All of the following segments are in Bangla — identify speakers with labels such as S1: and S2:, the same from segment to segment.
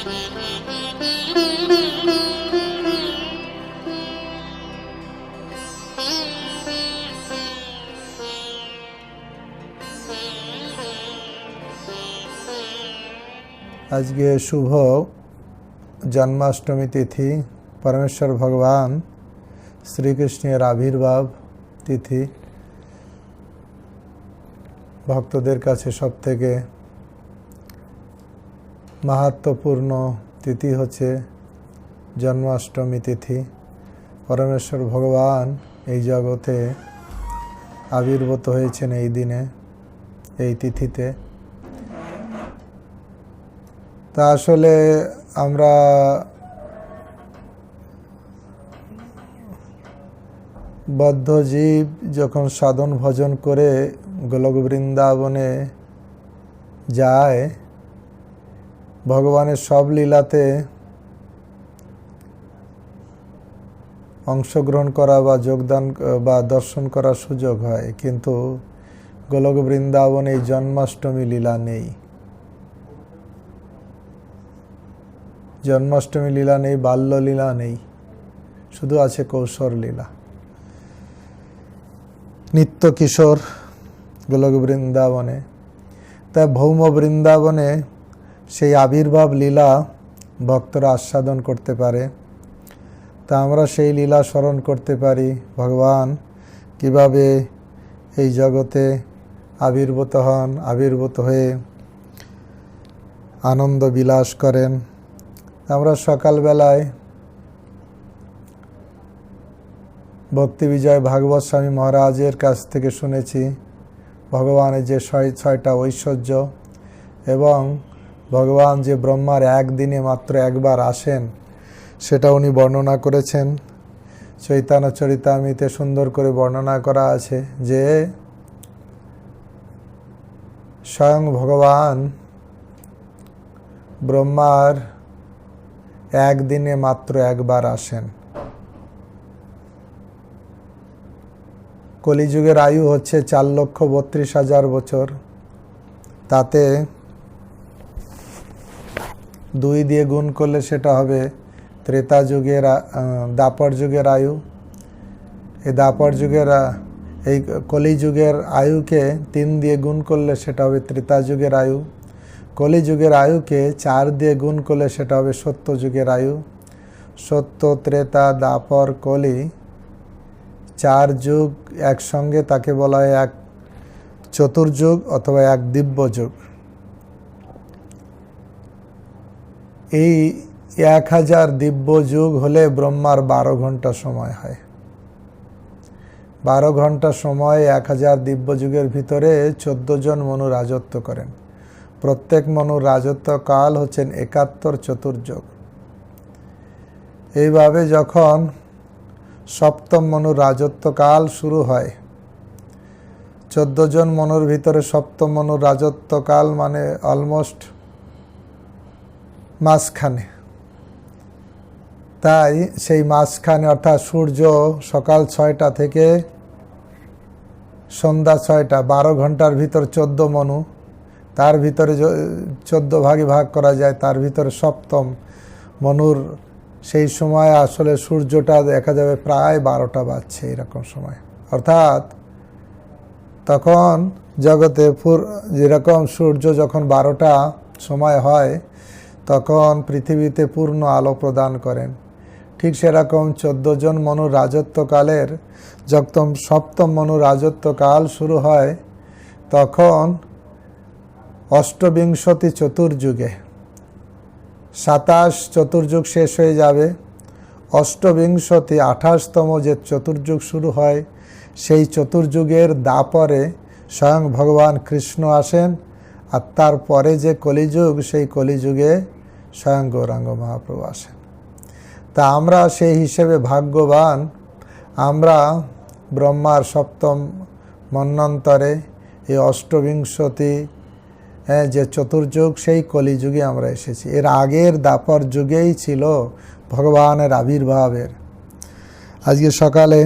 S1: আজকে শুভ জন্মাষ্টমী তিথি, পরমেশ্বর ভগবান শ্রীকৃষ্ণের আবির্ভাব তিথি। ভক্তদের কাছে সবথেকে মাহাত্ম্যপূর্ণ তিথি হচ্ছে জন্মাষ্টমী তিথি। পরমেশ্বর ভগবান এই জগতে আবির্ভূত হয়েছেন এই দিনে, এই তিথিতে। তা আসলে আমরা বদ্ধ জীব যখন সাধন ভজন করে গোলক বৃন্দাবনে যায়, ভগবানের সব লীলাতে অংশগ্রহণ করা বা যোগদান বা দর্শন করার সুযোগ হয়, কিন্তু গোলক বৃন্দাবনে এই জন্মাষ্টমী লীলা নেই। জন্মাষ্টমী লীলা নেই, বাল্য লীলা নেই, শুধু আছে কৌশর লীলা। নিত্য কিশোর গোলক বৃন্দাবনে, তাই ভৌম বৃন্দাবনে সেই আবির্ভাব লীলা ভক্তরা আস্বাদন করতে পারে। তা আমরা সেই লীলা স্মরণ করতে পারি, ভগবান কিভাবে এই জগতে আবির্ভূত হন, আবির্ভূত হয়ে আনন্দ বিলাস করেন। আমরা সকালবেলায় ভক্তি বিজয় ভাগবত স্বামী মহারাজের কাছ থেকে শুনেছি ভগবানের যে ছয়টা ঐশ্বর্য এবং ভগবান যে ব্রহ্মার একদিনে মাত্র একবার আসেন সেটা উনি বর্ণনা করেছেন। চৈতন্য চরিতামৃতে সুন্দর করে বর্ণনা করা আছে যে স্বয়ং ভগবান ব্রহ্মার একদিনে মাত্র একবার আসেন। কলিযুগের আয়ু হচ্ছে 4,32,000 বছর, তাতে 2 দিয়ে গুণ করলে সেটা হবে ত্রেতা যুগের দাপর যুগের আয়ু। এই দাপর যুগের এই কলিযুগের আয়ুকে 3 দিয়ে গুণ করলে সেটা হবে ত্রেতা যুগের আয়ু। কলিযুগের আয়ুকে 4 দিয়ে গুণ করলে সেটা হবে সত্য যুগের আয়ু। সত্য, ত্রেতা, দাপর, কলি 4 যুগ একসঙ্গে, তাকে বলা হয় এক চতুর্যুগ অথবা এক দিব্য যুগ। এই 1000 দিব্য যুগ হলে ব্রহ্মার 12 ঘন্টা সময় হয়। 12 ঘন্টা সময় 1000 দিব্য যুগের ভিতরে 14 জন মনু রাজত্ব করেন। প্রত্যেক মনুর রাজত্ব কাল হচ্ছেন 71 চতুর্যুগ। এইভাবে যখন সপ্তম মনুর রাজত্বকাল শুরু হয়, 14 জন মনুর ভিতরে সপ্তম মনুর রাজত্বকাল মানে অলমোস্ট মাঝখানে। তাই সেই মাঝখানে অর্থাৎ সূর্য সকাল 6টা থেকে সন্ধ্যা 6টা, 12 ঘন্টার ভিতর 14 মনু, তার ভিতরে 14 ভাগে ভাগ করা যায়, তার ভিতরে সপ্তম মনুর সেই সময় আসলে সূর্যটা দেখা যাবে প্রায় 12টা বাজছে এরকম সময়। অর্থাৎ তখন জগতে যেরকম সূর্য যখন 12টা সময় হয় তখন পৃথিবীতে পূর্ণ আলো প্রদান করেন, ঠিক সেরকম 14 জন মনুর রাজত্বকালের যখন সপ্তম মনুর রাজত্বকাল শুরু হয় তখন অষ্টবিংশতি চতুর্যুগে 27 চতুর্যুগ শেষ হয়ে যাবে। অষ্টবিংশতি 28তম যে চতুর্যুগ শুরু হয় সেই চতুর্যুগের দাপরে স্বয়ং ভগবান কৃষ্ণ আসেন, আর তারপরে যে কলিযুগ সেই কলিযুগে স্বয়ং গৌরাঙ্গ মহাপ্রভু আসেন। তা আমরা সেই হিসেবে ভাগ্যবান, আমরা ব্রহ্মার সপ্তম মন্বন্তরে এই অষ্টবিংশতি যে চতুর্যুগ সেই কলিযুগে আমরা এসেছি। এর আগের দাপর যুগেই ছিল ভগবানের আবির্ভাবের। আজকে সকালে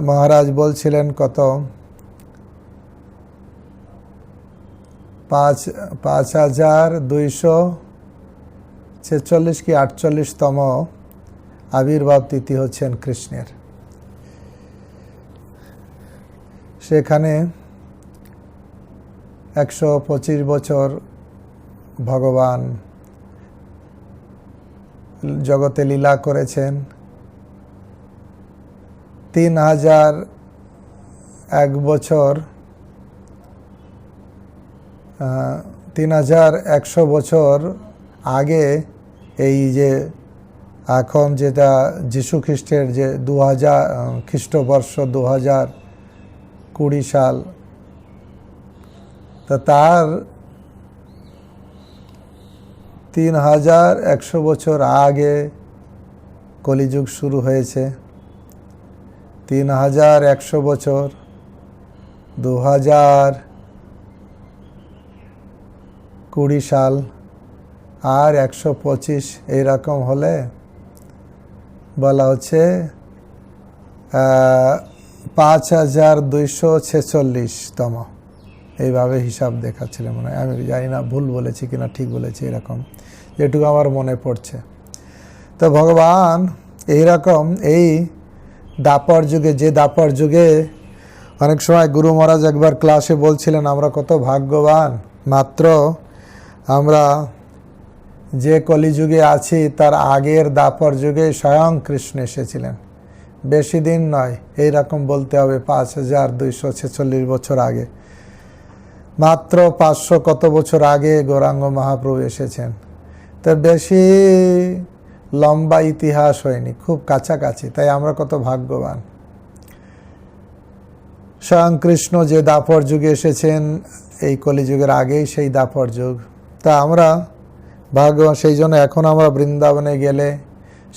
S1: মহারাজ বলছিলেন কত 5,200 46 কি 48তম আবির্ভাব তিথি হচ্ছেন কৃষ্ণের। সেখানে 125 বছর ভগবান জগতে লীলা করেছেন। 3001 বছর 3100 বছর আগে এই যে এখন যেটা যীশু খ্রিস্টের যে 2000 খ্রিস্টবর্ষ 2020 সাল, তা তার 3100 বছর আগে কলিযুগ শুরু হয়েছে। 3100 বছর 2020 সাল আর 125 এইরকম হলে বলা হচ্ছে 5246তম, এইভাবে হিসাব দেখাচ্ছিল মনে হয়। আমি জানি না ভুল বলেছি কিনা ঠিক বলেছি, এরকম যেটুকু আমার মনে পড়ছে। তো ভগবান এইরকম এই দাপর যুগে, যে দাপর যুগে অনেক সময় গুরু মহারাজ একবার ক্লাসে বলছিলেন আমরা কত ভাগ্যবান, মাত্র আমরা যে কলিযুগে আছি তার আগের দাপর যুগে স্বয়ং কৃষ্ণ এসেছিলেন। বেশি দিন নয়, এইরকম বলতে হবে 5246 বছর আগে, মাত্র 500 কত বছর আগে গৌরাঙ্গ মহাপ্রভু এসেছেন। তো বেশি লম্বা ইতিহাস হয়নি, খুব কাছাকাছি, তাই আমরা কত ভাগ্যবান। স্বয়ং কৃষ্ণ যে দাপর যুগে এসেছেন এই কলিযুগের আগেই সেই দাপর যুগ, তা আমরা ভাগ্যবান। সেই জন্য এখন আমরা বৃন্দাবনে গেলে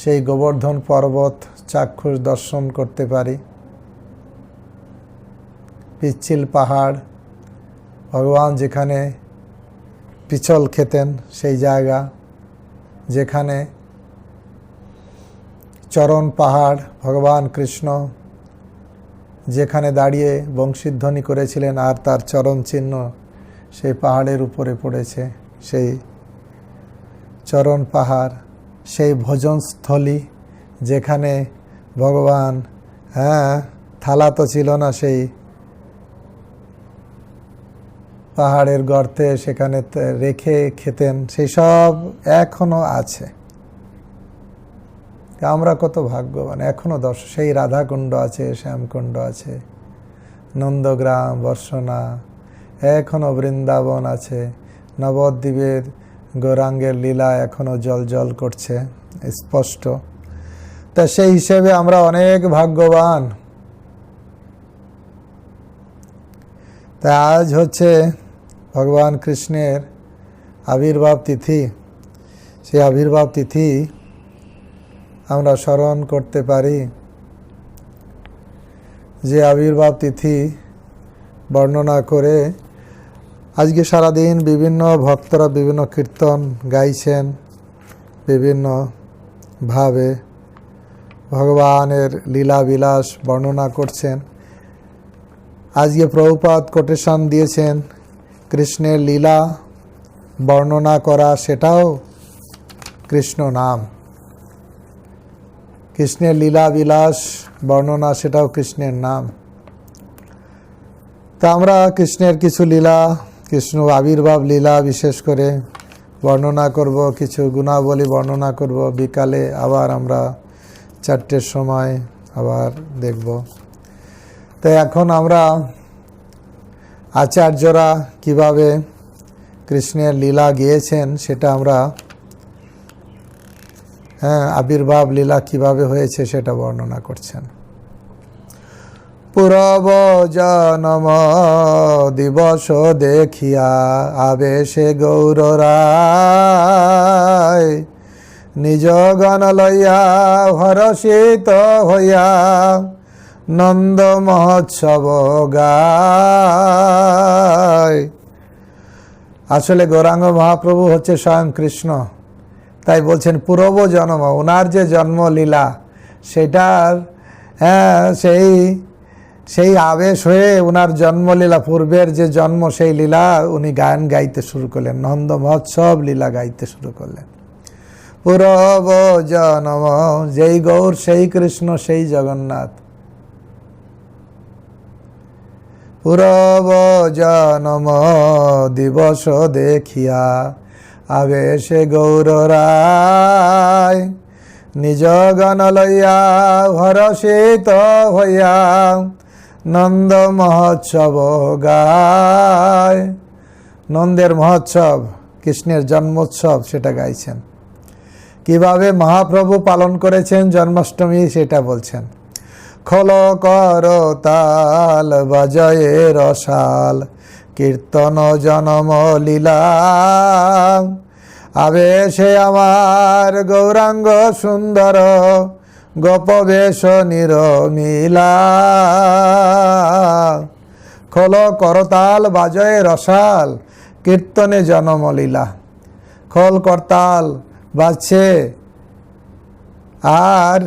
S1: সেই গোবর্ধন পর্বত চাক্ষুষ দর্শন করতে পারি, পিচ্ছিল পাহাড়, ভগবান যেখানে পিছল খেতেন সেই জায়গা, যেখানে চরণ পাহাড়, ভগবান কৃষ্ণ যেখানে দাঁড়িয়ে বংশীধ্বনি করেছিলেন আর তার চরণ চিহ্ন সেই পাহাড়ের উপরে পড়েছে, সেই চরণ পাহাড়, সেই ভোজনস্থলী যেখানে ভগবান থালা তো ছিল না, সেই পাহাড়ের গর্তে সেখানে রেখে খেতেন, সেই সব এখনো আছে। আমরা কত ভাগ্যবান, এখনো সেই রাধাকুণ্ড আছে, শ্যামকুণ্ড আছে, নন্দগ্রাম, বর্ষনা, এখনো বৃন্দাবন আছে, নবদ্বীপের গৌরাঙ্গের লীলা এখনো জল জল করছে স্পষ্ট। তা সেই হিসেবে আমরা অনেক ভাগ্যবান। তা আজ হচ্ছে ভগবান কৃষ্ণের আবির্ভাব তিথি। সেই আবির্ভাব তিথি আমরা স্মরণ করতে পারি, যে আবির্ভাব তিথি বর্ণনা করে আজকে সারাদিন বিভিন্ন ভক্তরা বিভিন্ন কীর্তন গাইছেন, বিভিন্নভাবে ভগবানের লীলা বিলাস বর্ণনা করছেন। আজকে প্রভুপাদ কোটেশন দিয়েছেন কৃষ্ণের লীলা বর্ণনা করা, সেটাও কৃষ্ণ নাম। কৃষ্ণের লীলা বিলাস বর্ণনা, সেটাও কৃষ্ণের নাম। তা আমরা কৃষ্ণের কিছু লীলা, কৃষ্ণ আবির্ভাব লীলা বিশেষ করে বর্ণনা করব, কিছু গুণাবলী বর্ণনা করব। বিকালে আবার আমরা 4টের সময় আবার দেখব। তাই এখন আমরা আচার্যরা কিভাবে কৃষ্ণের লীলা গিয়েছেন সেটা আমরা, আবির্ভাব লীলা কিভাবে হয়েছে সেটা বর্ণনা করছেন। পূর্ব জনম দিবস দেখিয়া আবেশে গৌররায় নিজ গণ লইয়া হরষিত হইয়া নন্দ মহোৎসব গায়। আসলে গৌরাঙ্গ মহাপ্রভু হচ্ছে স্বয়ং কৃষ্ণ, তাই বলছেন পূর্ব জন্ম, ওনার যে জন্মলীলা সেটার সেই আবেশ হয়ে ওনার জন্মলীলা, পূর্বের যে জন্ম সেই লীলা উনি গান গাইতে শুরু করলেন, নন্দ মহোৎসব লীলা গাইতে শুরু করলেন। পূরব জনম, যেই গৌর সেই কৃষ্ণ সেই জগন্নাথ। পূরব জনম দিবস দেখিয়া আবেশে গৌর রায়, নিজ গণ লইয়া হরষিত হইয়া নন্দ মহোৎসব গায়। নন্দের মহোৎসব, কৃষ্ণের জন্মোৎসব, সেটা গাইছেন। কিভাবে মহাপ্রভু পালন করেছেন জন্মাষ্টমী সেটা বলছেন। খোল কর তাল বাজয়ে রসাল, কীর্তন জনম লীলা, আবেশে আমার গৌরাঙ্গ সুন্দর, গোপবেশ নিরমিলা। খোল করতাল বাজয়ে রসাল, কীর্তনে জনম লীলা। খোল করতাল বাজছে, আর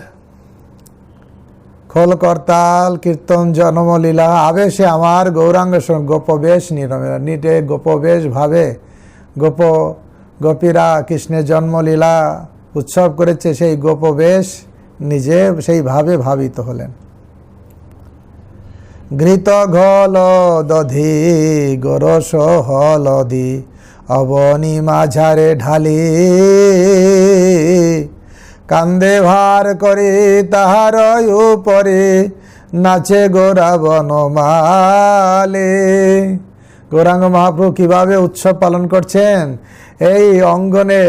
S1: খোল করতাল কীর্তন জনম লীলা, আবেশে আমার গৌরাঙ্গ গোপবেশ নিরমিলা। নিটে গোপবেশ ভাবে গোপীরা কৃষ্ণের জন্মলীলা উৎসব করেছে, সেই গোপবেশ নিজে সেইভাবে ভাবিত হলেন। ঘৃত ঘল দধি গোরস হলদি, অবনি মাঝারে ঢালি, কান্দে ভার করে তাহার উপরে, নাচে গোরা বনমালে। গৌরাঙ্গ মহাপ্রভু কিভাবে উৎসব পালন করছেন, এই অঙ্গনে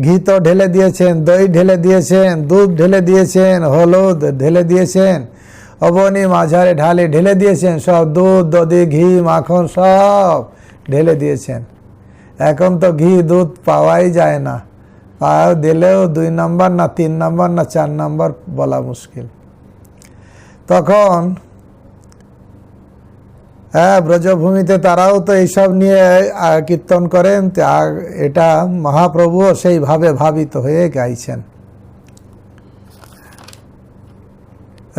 S1: ঘি তো ঢেলে দিয়েছেন, দই ঢেলে দিয়েছেন, দুধ ঢেলে দিয়েছেন, হলুদ ঢেলে দিয়েছেন, অবনি মাঝারে ঢেলে দিয়েছেন, সব দুধ দধি ঘি মাখন সব ঢেলে দিয়েছেন। এখন তো ঘি দুধ পাওয়াই যায় না, পাওয়া দিলেও 2 নম্বর না 3 নম্বর না 4 নম্বর বলা মুশকিল। তখন ব্রজভূমিতে তারাও তো এইসব নিয়ে কীর্তন করেন, এটা মহাপ্রভুও সেইভাবে ভাবিত হয়ে গাইছেন।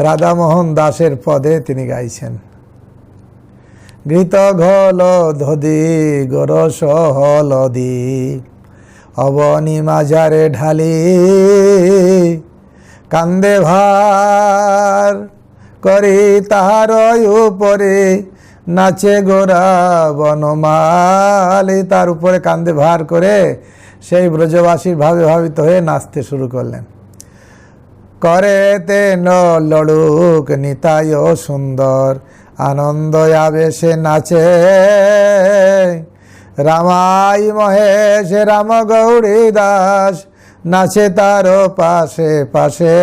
S1: রাধামোহন দাসের পদে তিনি গাইছেন। ঘৃত ঘল দধি গোরস হলদি, অবনি মাঝারে ঢালি, কান্দে ভার করি তাহার উপরে, নাচে গোরা বনমালী। তার উপরে কান্দে ভার করে সেই ব্রজবাসীর ভাবে ভাবিত হয়ে নাচতে শুরু করলেন। করে তেন লড়ুক নিতায় সুন্দর, আনন্দ আবেশে নাচে, রামাই মহেশ রাম গৌরী দাস, নাচে তার পাশে পাশে।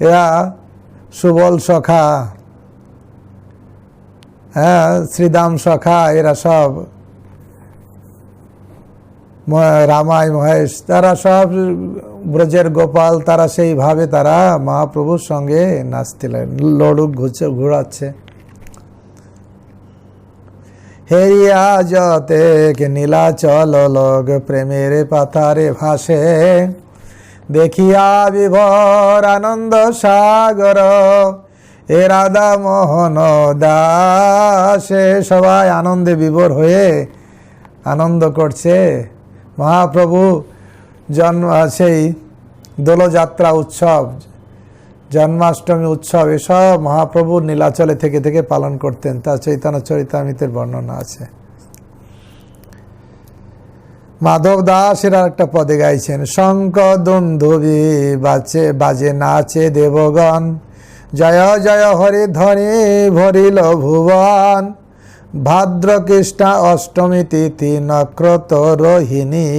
S1: এরা সুবল সখা, শ্রীদাম সখা, এরা সব রামাই মহেশ, তারা সব ব্রজের গোপাল, তারা সেইভাবে তারা মহাপ্রভুর সঙ্গে নাচছিলেন, লড়ুক ঘুরাচ্ছে। হেরিয়া যতে নীলাচল লগ, প্রেমের পাথারে ভাসে, দেখিয়া বিভোর আনন্দ সাগর, এ রাধা মোহন দাসে। সবাই আনন্দে বিভোর হয়ে আনন্দ করছে। মহাপ্রভু সেই দোলযাত্রা উৎসব, জন্মাষ্টমী উৎসব, এসব মহাপ্রভু নীলাচলে থেকে থেকে পালন করতেন। তার চৈতন্য চরিতামৃতের বর্ণনা আছে। মাধব দাস এর একটা পদে গাইছেন। শঙ্খ দুন্দুভি বাজে নাচে দেবগণ, জয় জয় হরি ধ্বনি ভরিল ভুবন, ভাদ্র কৃষ্ণা অষ্টমী তিথি নক্ষত্র রোহিণী,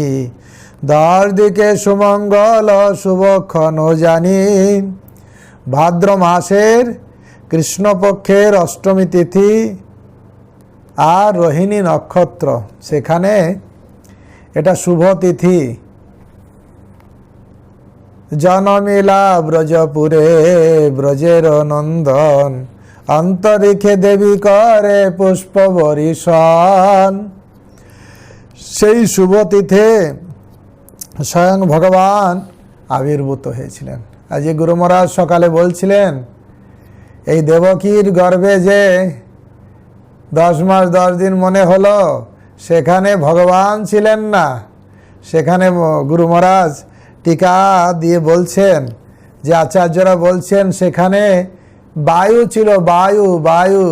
S1: দ্বার দিকে সুমঙ্গল শুভক্ষণ জানি। ভাদ্র মাসের কৃষ্ণপক্ষের অষ্টমী তিথি আর রোহিণী নক্ষত্র, সেখানে এটা শুভ তিথি। জনমিলা ব্রজপুরে ব্রজের নন্দন, অন্তরিক্ষে দেবী করে পুষ্প বরিশন। সেই শুভ তিথে স্বয়ং ভগবান আবির্ভূত হয়েছিলেন। আজ গুরু মহারাজ সকালে বলছিলেন, এই দেবকীর গর্ভে যে 10 মাস 10 দিন মনে হলো, সেখানে ভগবান ছিলেন না, সেখানে গুরু মহারাজ টিকা দিয়ে বলছেন যে আচার্যরা বলছেন সেখানে বায়ু ছিল, বায়ু বায়ু।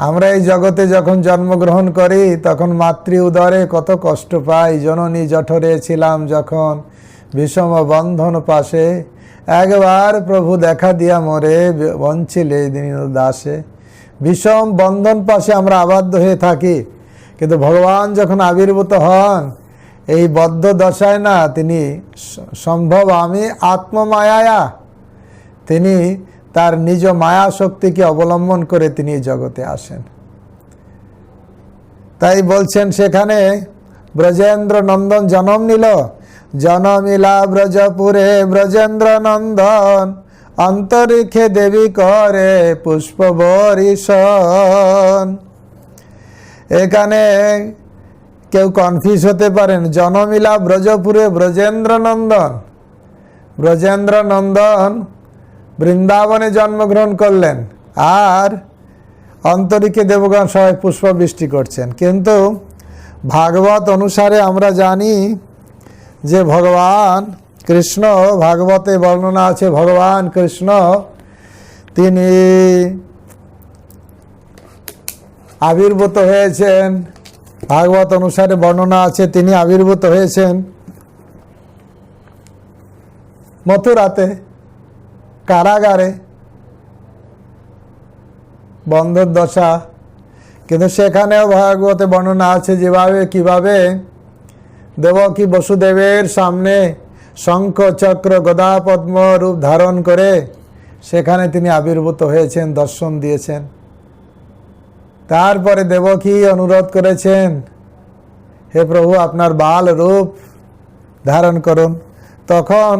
S1: আমরা এই জগতে যখন জন্মগ্রহণ করি তখন মাতৃ উদরে কত কষ্ট পাই। জননী জঠরে ছিলাম যখন বিষম বন্ধন পাশে, একবার প্রভু দেখা দিয়া মোরে বঞ্চিলে দীন দাসে। বিষম বন্ধন পাশে আমরা আবদ্ধ হয়ে থাকি, কিন্তু ভগবান যখন আবির্ভূত হন এই বদ্ধ দশায় না, তিনি সম্ভব আমি আত্মমায়া, তিনি তার নিজ মায়া শক্তিকে অবলম্বন করে তিনি জগতে আসেন। তাই বলছেন সেখানে ব্রজেন্দ্র নন্দন জন্ম নিল, জনমিলা ব্রজপুরে ব্রজেন্দ্র নন্দন, অন্তরিক্ষে দেবী করে পুষ্প বরিশন। এখানে কেউ কনফিউজ হতে পারেন, জনমিলা ব্রজপুরে ব্রজেন্দ্র নন্দন, ব্রজেন্দ্র নন্দন বৃন্দাবনে জন্মগ্রহণ করলেন আর অন্তরিক্ষে দেবগণ সবাই পুষ্প বৃষ্টি করছেন। কিন্তু ভাগবত অনুসারে আমরা জানি যে ভগবান কৃষ্ণ, ভাগবতে বর্ণনা আছে ভগবান কৃষ্ণ তিনি আবির্ভূত হয়েছেন, ভাগবত অনুসারে বর্ণনা আছে তিনি আবির্ভূত হয়েছেন মথুরাতে, কারাগারে, বন্ধর দশা। কিন্তু সেখানেও ভাগবতে বর্ণনা আছে যেভাবে কিভাবে দেবকী বসুদেবের সামনে শঙ্খ চক্র গদা পদ্ম রূপ ধারণ করে সেখানে তিনি আবির্ভূত হয়েছেন, দর্শন দিয়েছেন। তারপরে দেবকী অনুরোধ করেছেন, হে প্রভু আপনার বাল রূপ ধারণ করুন। তখন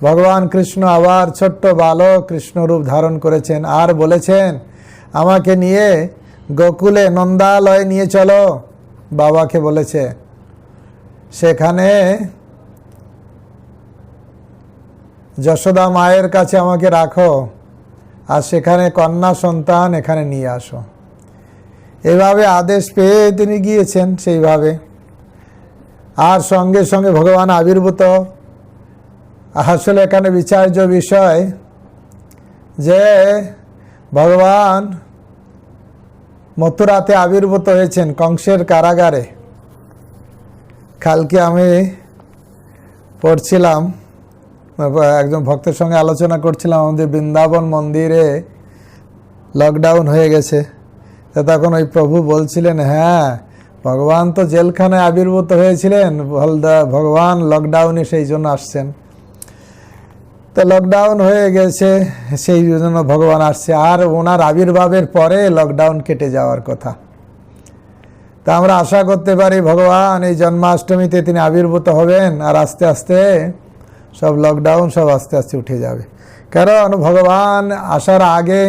S1: ভগবান কৃষ্ণ আবার ছোট্ট বালক কৃষ্ণ রূপ ধারণ করেছেন আর বলেছেন আমাকে নিয়ে গোকুলে নন্দালয়ে নিয়ে চলো। বাবাকে বলেছে সেখানে যশোদা মায়ের কাছে আমাকে রাখো, আর সেখানে কন্যা সন্তান এখানে নিয়ে আসো। এভাবে আদেশ পেয়ে তিনি গিয়েছেন সেইভাবে। আর সঙ্গে সঙ্গে ভগবান আবির্ভূত। আসলে এখানে বিচার্য বিষয় যে ভগবান মথুরাতে আবির্ভূত হয়েছেন কংসের কারাগারে। কালকে আমি পড়ছিলাম, একজন ভক্তের সঙ্গে আলোচনা করছিলাম, আমাদের বৃন্দাবন মন্দিরে লকডাউন হয়ে গেছে। তো তখন ওই প্রভু বলছিলেন হ্যাঁ ভগবান তো জেলখানায় আবির্ভূত হয়েছিলেন, ভগবান লকডাউনে সেই জন্য আসছেন। তো লকডাউন হয়ে গেছে সেই জন্য ভগবান আসছে, আর ওনার আবির্ভাবের পরে লকডাউন কেটে যাওয়ার কথা। তা আমরা আশা করতে পারি ভগবান এই জন্মাষ্টমীতে তিনি আবির্ভূত হবেন আর আস্তে আস্তে সব লকডাউন সব আস্তে আস্তে উঠে যাবে। কারণ ভগবান আসার আগে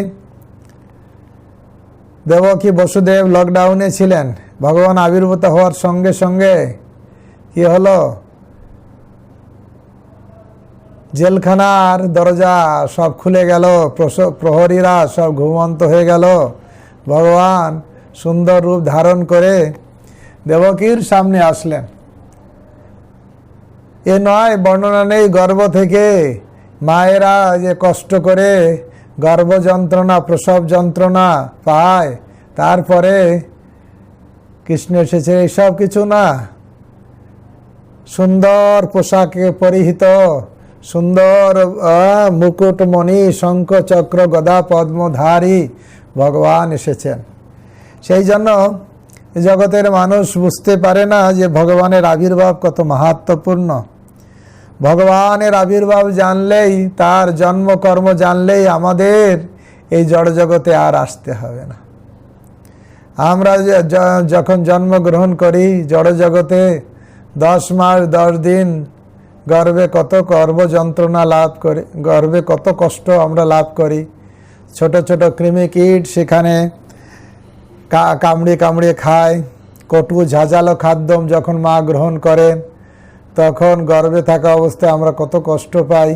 S1: দেবকী বসুদেব লকডাউনে ছিলেন, ভগবান আবির্ভূত হওয়ার সঙ্গে সঙ্গে কি হলো, জেলখানার দরজা সব খুলে গেল, প্রহরীরা সব ঘুমন্ত হয়ে গেল। ভগবান সুন্দর রূপ ধারণ করে দেবকীর সামনে আসলেন। এ নয় বর্ণনা নেই গর্ভ থেকে মায়েরা যে কষ্ট করে গর্ভ যন্ত্রণা প্রসব যন্ত্রণা পায়, তারপরে কৃষ্ণ এসেছে, এইসব কিছু না। সুন্দর পোশাকে পরিহিত, সুন্দর মুকুটমণি শঙ্খ চক্র গদা পদ্মধারী ভগবান এসেছেন। সেই জন্য জগতের মানুষ বুঝতে পারে না যে ভগবানের আবির্ভাব কত মাহাত্ম্যপূর্ণ। ভগবানের আবির্ভাব জানলেই, তার জন্মকর্ম জানলেই আমাদের এই জড়জগতে আর আসতে হবে না। আমরা যখন জন্মগ্রহণ করি জড়জগতে 10 মাস 10 দিন গর্ভে কত গর্ভ যন্ত্রণা লাভ করি, গর্ভে কত কষ্ট আমরা লাভ করি। ছোট ছোট কৃমি কীট সেখানে কামড়িয়ে কামড়িয়ে খায়। কটু ঝাঁঝালো খাদ্য যখন মা গ্রহণ করেন তখন গর্ভে থাকা অবস্থায় আমরা কত কষ্ট পাই।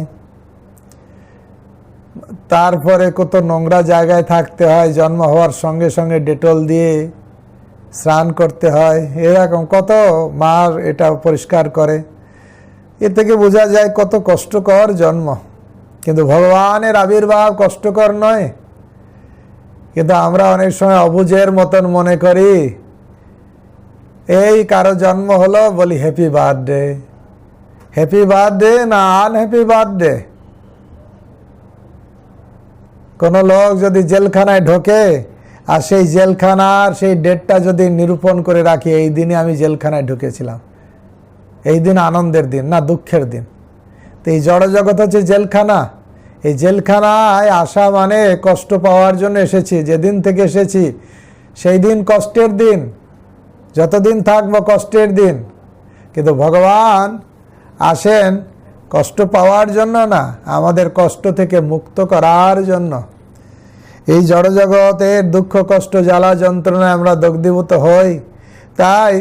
S1: তারপরে কত নোংরা জায়গায় থাকতে হয়, জন্ম হওয়ার সঙ্গে সঙ্গে ডেটল দিয়ে স্নান করতে হয়, এরকম কত মার এটা পরিষ্কার করে। এ থেকে বোঝা যায় কত কষ্টকর জন্ম। কিন্তু ভগবানের আবির্ভাব কষ্টকর নয়। কিন্তু আমরা অনেক সময় অবুঝের মতন মনে করি, এই কারো জন্ম হলো বলি হ্যাপি বার্থডে। হ্যাপি বার্থডে না আনহ্যাপি বার্থডে। কোনো লোক যদি জেলখানায় ঢোকে আর সেই জেলখানার সেই ডেটটা যদি নিরূপণ করে রাখি, এই দিনে আমি জেলখানায় ঢুকেছিলাম, এই দিন আনন্দের দিন না দুঃখের দিন। তো এই জড়জগৎ হচ্ছে জেলখানা। এই জেলখানায় আসা মানে কষ্ট পাওয়ার জন্য এসেছি। যেদিন থেকে এসেছি সেই দিন কষ্টের দিন, যতদিন থাকবো কষ্টের দিন। কিন্তু ভগবান আসেন কষ্ট পাওয়ার জন্য না, আমাদের কষ্ট থেকে মুক্ত করার জন্য। এই জড়জগতের দুঃখ কষ্ট জ্বালা যন্ত্রণায় আমরা দগ্ধীভূত হই, তাই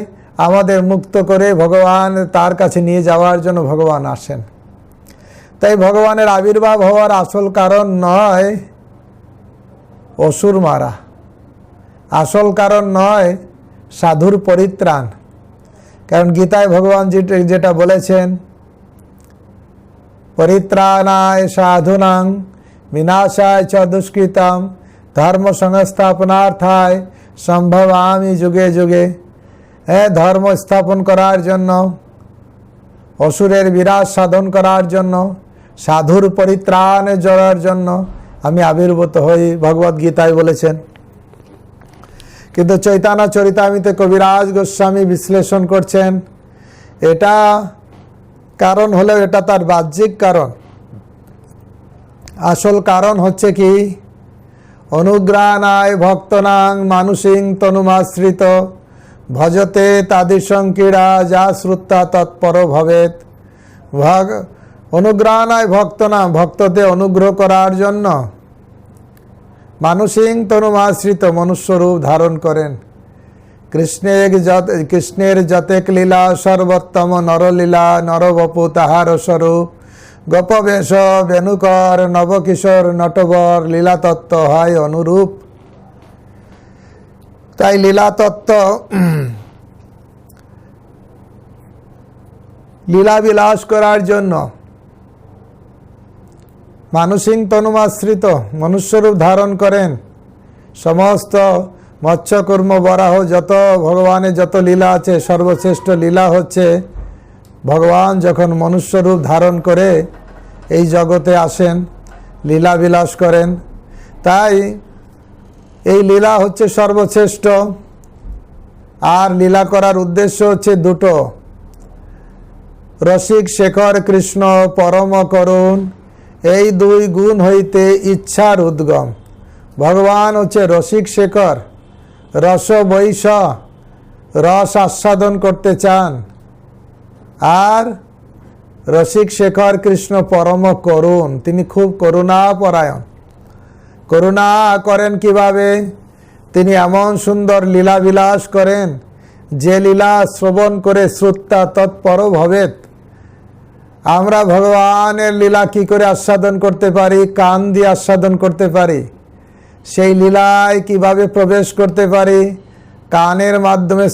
S1: আমাদের মুক্ত করে ভগবান তার কাছে নিয়ে যাওয়ার জন্য ভগবান আসেন। তাই ভগবানের আবির্ভাব হওয়ার আসল কারণ নয় অসুর মারা, আসল কারণ নয় সাধুর পরিত্রাণ। কারণ গীতায় ভগবান যেটা বলেছেন, পরিত্রাণায় সাধুনাং বিনাশায় চ দুষ্কৃতম ধর্ম সংস্থাপনার্থায় সম্ভবামি যুগে যুগে। ধর্ম স্থাপন করার জন্য, অসুরের বিনাশ সাধন করার জন্য, সাধুর পরিত্রাণে জড়ার জন্য আমি আবির্ভূত হই, ভগবদ গীতায় বলেছেন। কিন্তু চৈতন্য চরিতামৃতে কবিরাজ গোস্বামী বিশ্লেষণ করছেন, এটা কারণ হলেও এটা তার বাহ্যিক কারণ। আসল কারণ হচ্ছে কি, অনুগ্রাণায় ভক্তনাং মানুষিং তনুমাশ্রিত ভজতে তাদিসং ক্রীড়া যা শ্রুতা তৎপর ভবেত। অনুগ্রাণায় ভক্তনাং, ভক্তদের অনুগ্রহ করার জন্য মানুষিং তনুমাশ্রিত মনুষ্যরূপ ধারণ করেন। কৃষ্ণের যতেক লীলা সর্বোত্তম নরলীলা নরবপু তাহার স্বরূপ। গোপবেশ বেণুকর নবকিশোর নটবর লীলাতত্ত্ব হয় অনুরূপ। তাই লীলাতত্ত্ব লীলাবিলাস করার জন্য মানুষিং তনুমাশ্রিত মনুষ্যরূপ ধারণ করেন। সমস্ত মৎস্যকুর্ম বরাহ যত ভগবানের যত লীলা আছে, সর্বশ্রেষ্ঠ লীলা হচ্ছে ভগবান যখন মনুষ্যরূপ ধারণ করে এই জগতে আসেন, লীলা বিলাস করেন। তাই এই লীলা হচ্ছে সর্বশ্রেষ্ঠ। আর লীলা করার উদ্দেশ্য হচ্ছে দুটো, রসিক শেখর কৃষ্ণ পরম করুণ, এই দুই গুণ হইতে ইচ্ছার উদ্গম। ভগবান হচ্ছে রসিক শেখর, রস বৈশ, রস আস্বাদন করতে চান। আর রসিক শেখর কৃষ্ণ পরম করুণ, তিনি খুব করুণাপরায়ণ। করুণা করেন কিভাবে? তিনি এমন সুন্দর লীলা বিলাস করেন, যে লীলা শ্রবণ করে শ্রুতা তৎপর ভবেত। আমরা ভগবানের লীলা কি করে আস্বাদন করতে পারি? কান দিয়ে আস্বাদন করতে পারি। সেই লীলায় কিভাবে প্রবেশ করতে পারি? কানের মাধ্যমে,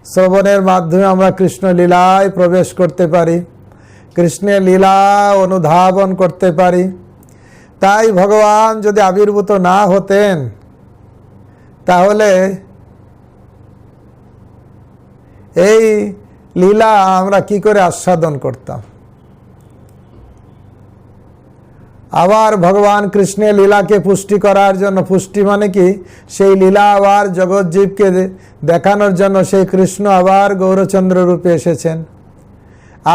S1: শ্রবণের মাধ্যমে আমরা কৃষ্ণ লীলায় প্রবেশ করতে পারি, কৃষ্ণের লীলা অনুধাবন করতে পারি। তাই ভগবান যদি আবির্ভূত না হতেন, তাহলে এই লীলা আমরা কি করে আস্বাদন করতাম? আবার ভগবান কৃষ্ণের লীলাকে পুষ্টি করার জন্য, পুষ্টি মানে কি, সেই লীলা আবার জগৎজীবকে দেখানোর জন্য সেই কৃষ্ণ আবার গৌরচন্দ্র রূপে এসেছেন।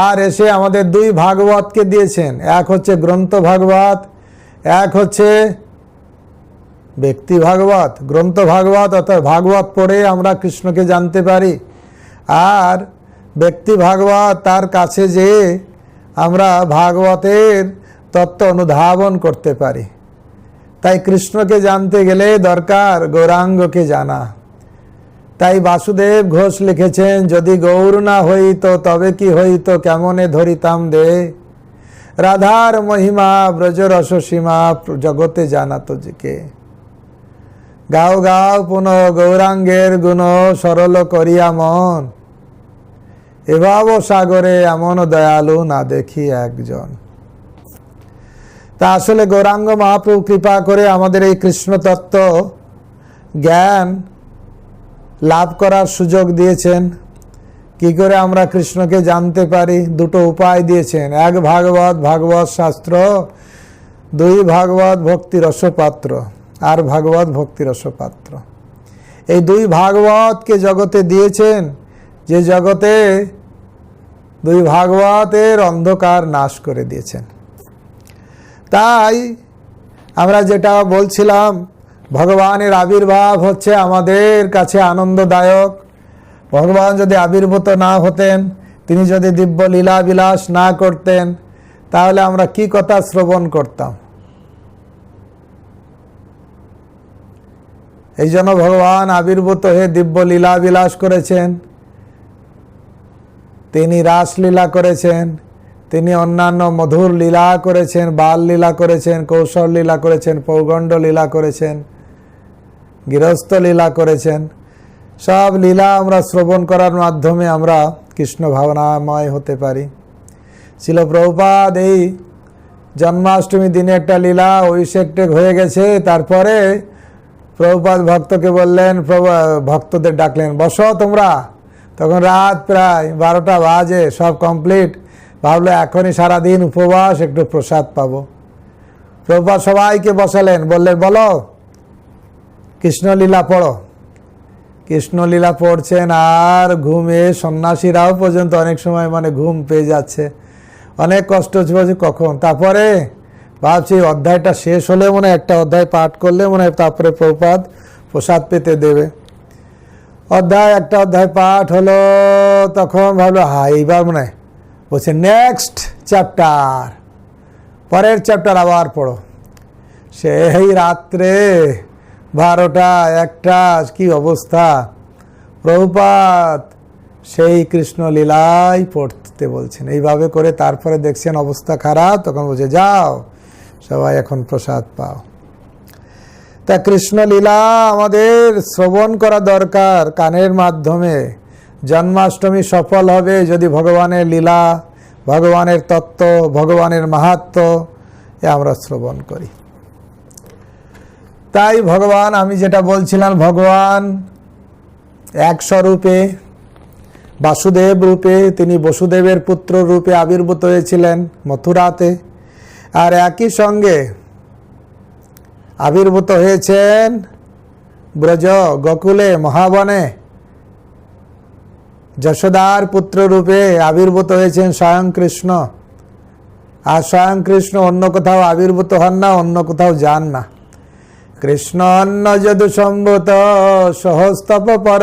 S1: আর এসে আমাদের দুই ভাগবতকে দিয়েছেন, এক হচ্ছে গ্রন্থ ভাগবত, এক হচ্ছে ব্যক্তি ভাগবত। গ্রন্থ ভাগবত অর্থাৎ ভাগবত পড়ে আমরা কৃষ্ণকে জানতে পারি, আর ব্যক্তি ভাগবত তার কাছে যেয়ে আমরা ভাগবতের তত্ত্ব অনুধাবন করতে পারি। তাই কৃষ্ণকে জানতে গেলে দরকার গৌরাঙ্গকে জানা। তাই বাসুদেব ঘোষ লিখেছেন, যদি গৌর না হইত তবে কি হইত, কেমনে ধরিতাম দে। রাধার মহিমা ব্রজ রস সীমা জগতে জানাতো কে। গাও গাও পুনঃ গৌরাঙ্গের গুণ সরল করিয়া মন, এভাব সাগরে এমন দয়ালু না দেখি একজন। তা আসলে গৌরাঙ্গ মহাপ্রভু কৃপা করে আমাদের এই কৃষ্ণ তত্ত্ব জ্ঞান লাভ করার সুযোগ দিয়েছেন। কি করে আমরা কৃষ্ণকে জানতে পারি? দুটো উপায় দিয়েছেন। এক ভাগবত, ভাগবত শাস্ত্র, দুই ভাগবত ভক্তি রসপাত্র, আর ভাগবত ভক্তি রসপাত্র। এই দুই ভাগবতকে জগতে দিয়েছেন, যে জগতে দুই ভাগবতের অন্ধকার নাশ করে দিয়েছেন। তাই আমরা যেটা বলছিলাম, ভগবানের আবির্ভাব হচ্ছে আমাদের কাছে আনন্দদায়ক। ভগবান যদি আবির্ভূত না হতেন, তিনি যদি দিব্য লীলা বিলাস না করতেন, তাহলে আমরা কি কথা শ্রবণ করতাম? এই জন্য ভগবান আবির্ভূত হয়ে দিব্য লীলা বিলাস করেছেন। তিনি রাসলীলা করেছেন, তিনি অন্যান্য মধুর লীলা করেছেন, বাল লীলা করেছেন, কৌশল লীলা করেছেন, পৌগণ্ড লীলা করেছেন, গৃহস্থ লীলা করেছেন। সব লীলা আমরা শ্রবণ করার মাধ্যমে আমরা কৃষ্ণ ভাবনাময় হতে পারি। শিল প্রভুপাদ এই জন্মাষ্টমী দিনে একটা লীলা অভিষেক হয়ে গেছে। তারপরে প্রভুপাদ ভক্তকে বললেন, ভক্তদের ডাকলেন, বসো তোমরা। তখন রাত প্রায় 12টা বাজে, সব কমপ্লিট। ভাবলো এখনই সারাদিন উপবাস, একটু প্রসাদ পাবো। প্রভুপাদ সবাইকে বসালেন, বললেন বলো কৃষ্ণলীলা পড়ো। কৃষ্ণলীলা পড়ছেন, আর ঘুমে সন্ন্যাসীরাও পর্যন্ত অনেক সময় ঘুম পেয়ে যাচ্ছে, অনেক কষ্ট হচ্ছে কখন। তারপরে ভাবছি অধ্যায়টা শেষ হলে একটা অধ্যায় পাঠ করলে তারপরে প্রভুপাদ প্রসাদ পেতে দেবে। একটা অধ্যায় পাঠ হলো, তখন ভাবলো এইবার বলছে নেক্সট চ্যাপ্টার, পরের চ্যাপ্টার আবার পড়ো। সেই রাত্রে 12টা 1টা কি অবস্থা। প্রভুপাদ সেই কৃষ্ণ লীলাই পড়তে বলছেন। এইভাবে করে তারপরে দেখছেন অবস্থা খারাপ, তখন বলছে যাও সবাই এখন প্রসাদ পাও। তা কৃষ্ণ লীলা আমাদের শ্রবণ করা দরকার কানের মাধ্যমে। জন্মাষ্টমী সফল হবে যদি ভগবানের লীলা, ভগবানের তত্ত্ব, ভগবানের মাহাত্ম্য আমরা শ্রবণ করি। তাই ভগবান, আমি যেটা বলছিলাম, ভগবান এক স্বরূপে বাসুদেব রূপে, তিনি বসুদেবের পুত্র রূপে আবির্ভূত হয়েছিলেন মথুরাতে, আর একই সঙ্গে আবির্ভূত হয়েছেন ব্রজ গোকুলে মহাবনে। যশোদার পুত্র রূপে আবির্ভূত হয়েছেন স্বয়ং কৃষ্ণ। আর স্বয়ং কৃষ্ণ অন্য কোথাও আবির্ভূত হন না, অন্য কোথাও যান না। কৃষ্ণ অন্ন যদু সম্ভূত সহস্তপ পর,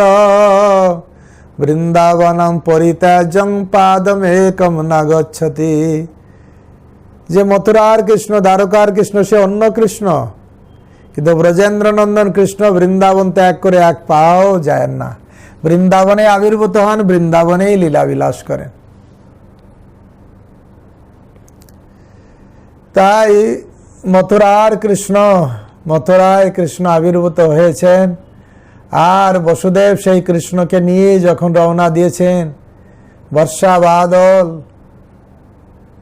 S1: বৃন্দাবনম পরিত্যাজ্যং পাদমেকম না গচ্ছতি। যে মথুরার কৃষ্ণ, দ্বারকার কৃষ্ণ, সে অন্য কৃষ্ণ, কিন্তু ব্রজেন্দ্র নন্দন কৃষ্ণ বৃন্দাবন ত্যাগ করে এক পাও যায় না। বৃন্দাবনে আবির্ভূত হন, বৃন্দাবনেই লীলা বিলাস করেন। তাই মথুরায় কৃষ্ণ আবির্ভূত হয়েছেন। আর বসুদেব সেই কৃষ্ণকে নিয়ে যখন রওনা দিয়েছেন, বর্ষা বাদল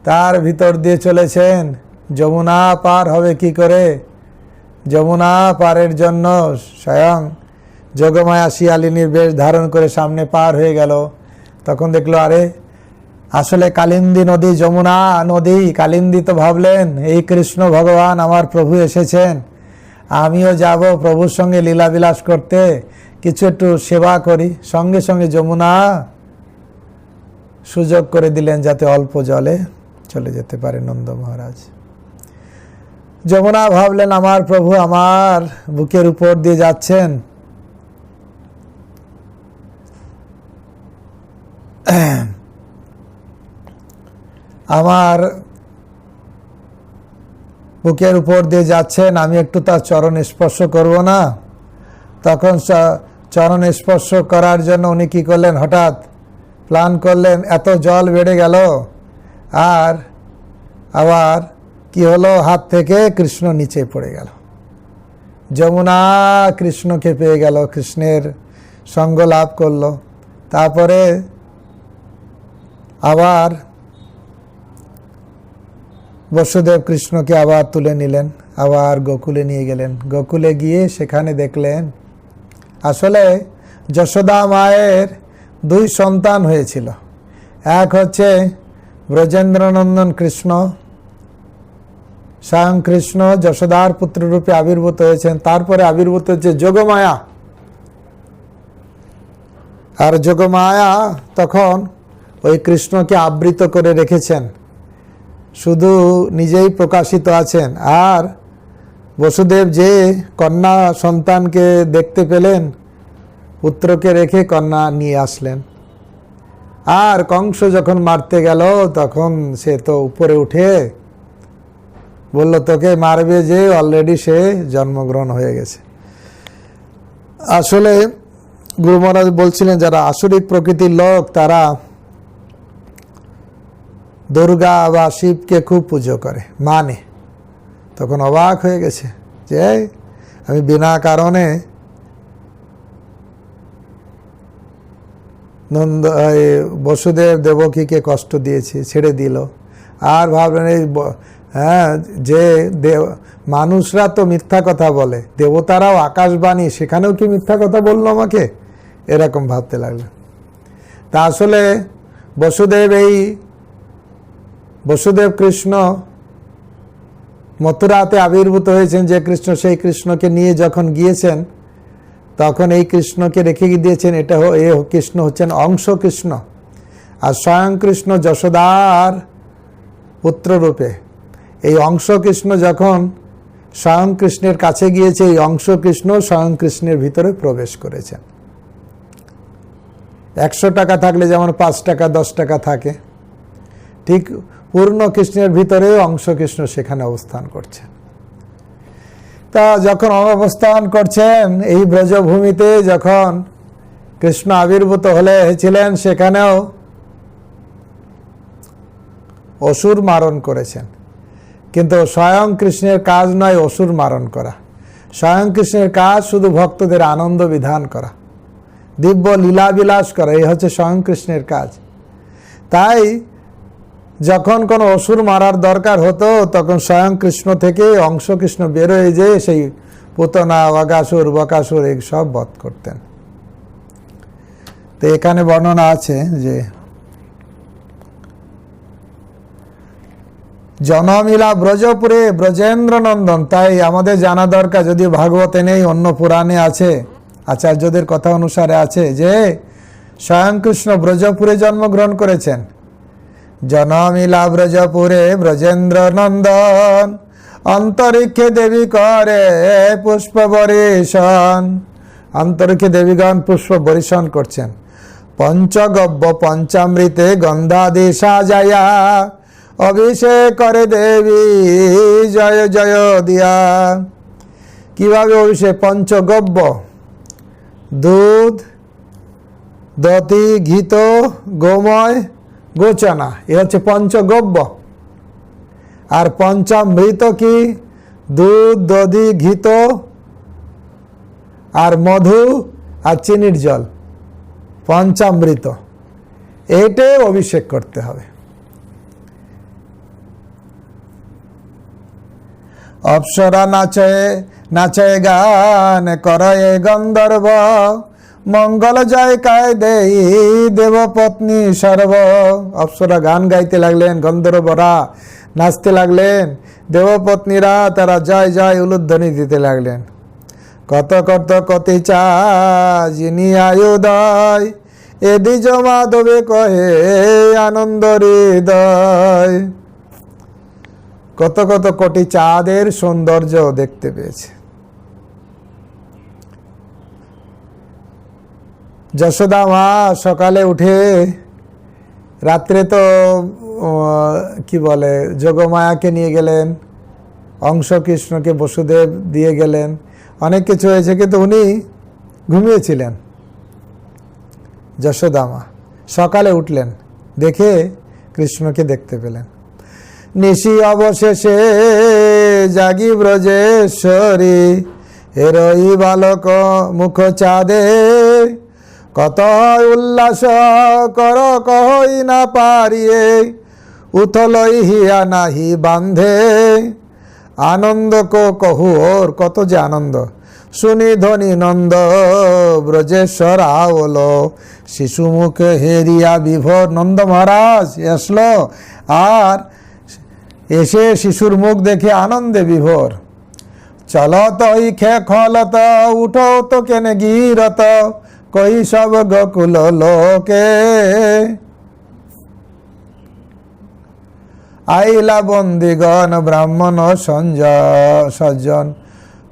S1: তার ভিতর দিয়ে চলেছেন। যমুনা পার হবে কি করে? যমুনা পারের জন্য স্বয়ং যোগমায়া শিয়ালিনীর বেশ ধারণ করে সামনে পার হয়ে গেল। তখন দেখলো আরে আসলে কালিন্দী নদী, যমুনা নদী। কালিন্দী তো ভাবলেন এই কৃষ্ণ ভগবান আমার প্রভু এসেছেন, আমিও যাব প্রভুর সঙ্গে লীলাবিলাস করতে, কিছু একটু সেবা করি। সঙ্গে সঙ্গে যমুনা সুযোগ করে দিলেন যাতে অল্প জলে চলে যেতে পারে নন্দ মহারাজ। যমুনা ভাবলেন আমার প্রভু আমার বুকের উপর দিয়ে যাচ্ছেন, আমার বুকের উপর দিয়ে যাচ্ছেন, আমি একটু তার চরণ স্পর্শ করব না? তখন চরণ স্পর্শ করার জন্য উনি কি করলেন, হঠাৎ প্ল্যান করলেন। এত জল বেড়ে গেল, আর আবার কি হলো, হাত থেকে কৃষ্ণ নিচে পড়ে গেল। যমুনা কৃষ্ণকে পেয়ে গেল, কৃষ্ণের সঙ্গ লাভ করলো। তারপরে আবার বসুদেব কৃষ্ণকে আবার তুলে নিলেন, আবার গোকুলে নিয়ে গেলেন। গোকুলে গিয়ে সেখানে দেখলেন আসলে যশোদা মায়ের দুই সন্তান হয়েছিল। এক হচ্ছে ব্রজেন্দ্রনন্দন কৃষ্ণ, স্বয়ং কৃষ্ণ যশোদার পুত্ররূপে আবির্ভূত হয়েছেন। তারপরে আবির্ভূত হচ্ছে যোগমায়া। আর যোগমায়া তখন ওই কৃষ্ণকে আবৃত করে রেখেছেন, শুধু নিজেই প্রকাশিত আছেন। আর বসুদেব যে কন্যা সন্তানকে দেখতে পেলেন, পুত্রকে রেখে কন্যা নিয়ে আসলেন। আর কংস যখন মারতে গেল তখন সে তো উপরে উঠে বলল তোকে মারবে যে, অলরেডি সে জন্মগ্রহণ হয়ে গেছে। আসলে গুরু মহারাজ বলছিলেন যারা আসরিক প্রকৃতির লোক তারা দুর্গা বা শিবকে খুব পুজো করে, মানে। তখন অবাক হয়ে গেছে যে আমি বিনা কারণে বসুদেব দেবকীকে কষ্ট দিয়েছি, ছেড়ে দিল। আর ভাবলেন এই যে মানুষরা তো মিথ্যা কথা বলে, দেবতারাও আকাশবাণী, সেখানেও কি মিথ্যা কথা বললো আমাকে, এরকম ভাবতে লাগলো। তা আসলে বসুদেব কৃষ্ণ মথুরাতে আবির্ভূত হয়েছেন যে কৃষ্ণ, সেই কৃষ্ণকে নিয়ে যখন গিয়েছেন তখন এই কৃষ্ণকে রেখে দিয়েছেন। এটা কৃষ্ণ হচ্ছেন অংশ কৃষ্ণ, আর স্বয়ং কৃষ্ণ যশোদার পুত্ররূপে। এই অংশ কৃষ্ণ যখন স্বয়ং কৃষ্ণের কাছে গিয়েছে, এই অংশ কৃষ্ণ স্বয়ং কৃষ্ণের ভিতরে প্রবেশ করেছেন। 100 টাকা থাকলে যেমন 5 টাকা 10 টাকা থাকে, ঠিক পূর্ণ কৃষ্ণের ভিতরে অংশ কৃষ্ণ সেখানে অবস্থান করছেন। তা যখন অবস্থান করছেন এই ব্রজভূমিতে, যখন কৃষ্ণ আবির্ভূত হয়েছিলেন সেখানেও অসুর মারণ করেছেন। কিন্তু স্বয়ং কৃষ্ণের কাজ নয় অসুর মারণ করা, স্বয়ং কৃষ্ণের কাজ শুধু ভক্তদের আনন্দ বিধান করা, দিব্য লীলা বিলাস করা, এই হচ্ছে স্বয়ং কৃষ্ণের কাজ। তাই যখন কোনো অসুর মারার দরকার হতো তখন স্বয়ং কৃষ্ণ থেকে অংশ কৃষ্ণ বেরোয় যে সেই পুতনা, অগাসুর, বকাসুর এই সব বধ করতেন। তো এখানে বর্ণনা আছে যে জনমিলা ব্রজপুরে ব্রজেন্দ্র নন্দন। তাই আমাদের জানা দরকার, যদিও ভাগবতে নেই, অন্য পুরাণে আছে, আচার্যদের কথা অনুসারে আছে যে স্বয়ং কৃষ্ণ ব্রজপুরে জন্মগ্রহণ করেছেন। জনমিলা ব্রজপুরে ব্রজেন্দ্র নন্দন, অন্তরিক্ষে দেবী করে পুষ্প বরিশন। অন্তরিক্ষে দেবীগণ পুষ্প বরিশন করছেন। পঞ্চগব্য পঞ্চামৃতে গন্ধাদি সাজায়া, অভিষেক করে দেবী জয় জয় দিয়া। কিভাবে অভিষেক? পঞ্চগব্য, দুধ, দধি, ঘিত, গোময়, গোচনা, এ হচ্ছে পঞ্চগব্য। আর পঞ্চামৃত কি? দুধ, দধি, ঘিত আর মধু আর চিনির জল, পঞ্চামৃত। এইটাই অভিষেক করতে হবে। অপ্সরা নাচে গান করয়ে গন্ধর্ব, মঙ্গল জয় কায় দেই দেবপত্নী সর্ব। অপ্সরা গান গাইতে লাগলেন, গন্ধর্বরা নাচতে লাগলেন, দেবপত্নীরা তারা জয় জয় উলুধ্বনি দিতে লাগলেন। কত কত কতি চা যিনি আয়ুদয়, এ দ্বিজ মাধবে কহে আনন্দ হৃদয়। কত কত কোটি চাঁদের সৌন্দর্য দেখতে পেয়েছে। যশোদা মা সকালে উঠে, রাত্রে তো কি বলে যোগমায়াকে নিয়ে গেলেন, অংশ কৃষ্ণকে বসুদেব দিয়ে গেলেন, অনেক কিছু হয়েছে, কিন্তু উনি ঘুমিয়েছিলেন। যশোদা মা সকালে উঠলেন, দেখে কৃষ্ণকে দেখতে পেলেন। নিশি অবশেষে জাগি ব্রজেশ্বরী, এরই বালক মুখ চাঁদে, কত উল্লাস কর কহই না পারিয়ে, উথলই হিয়া নাহি বান্ধে, আনন্দ কো কহু ওর, কত যে আনন্দ। শুনি ধ্বনি নন্দ ব্রজেশ্বর আওল, শিশু মুখে হেরিয়া বিভোর। নন্দ মহারাজ আসলো আর এসে শিশুর মুখ দেখে আনন্দে বিভোর। চলত ই খে খলত, উঠো তো কেনে গিরত, কই সব গোকুল লোকে, আইলা বন্দিগণ ব্রাহ্মণ সজ্জন,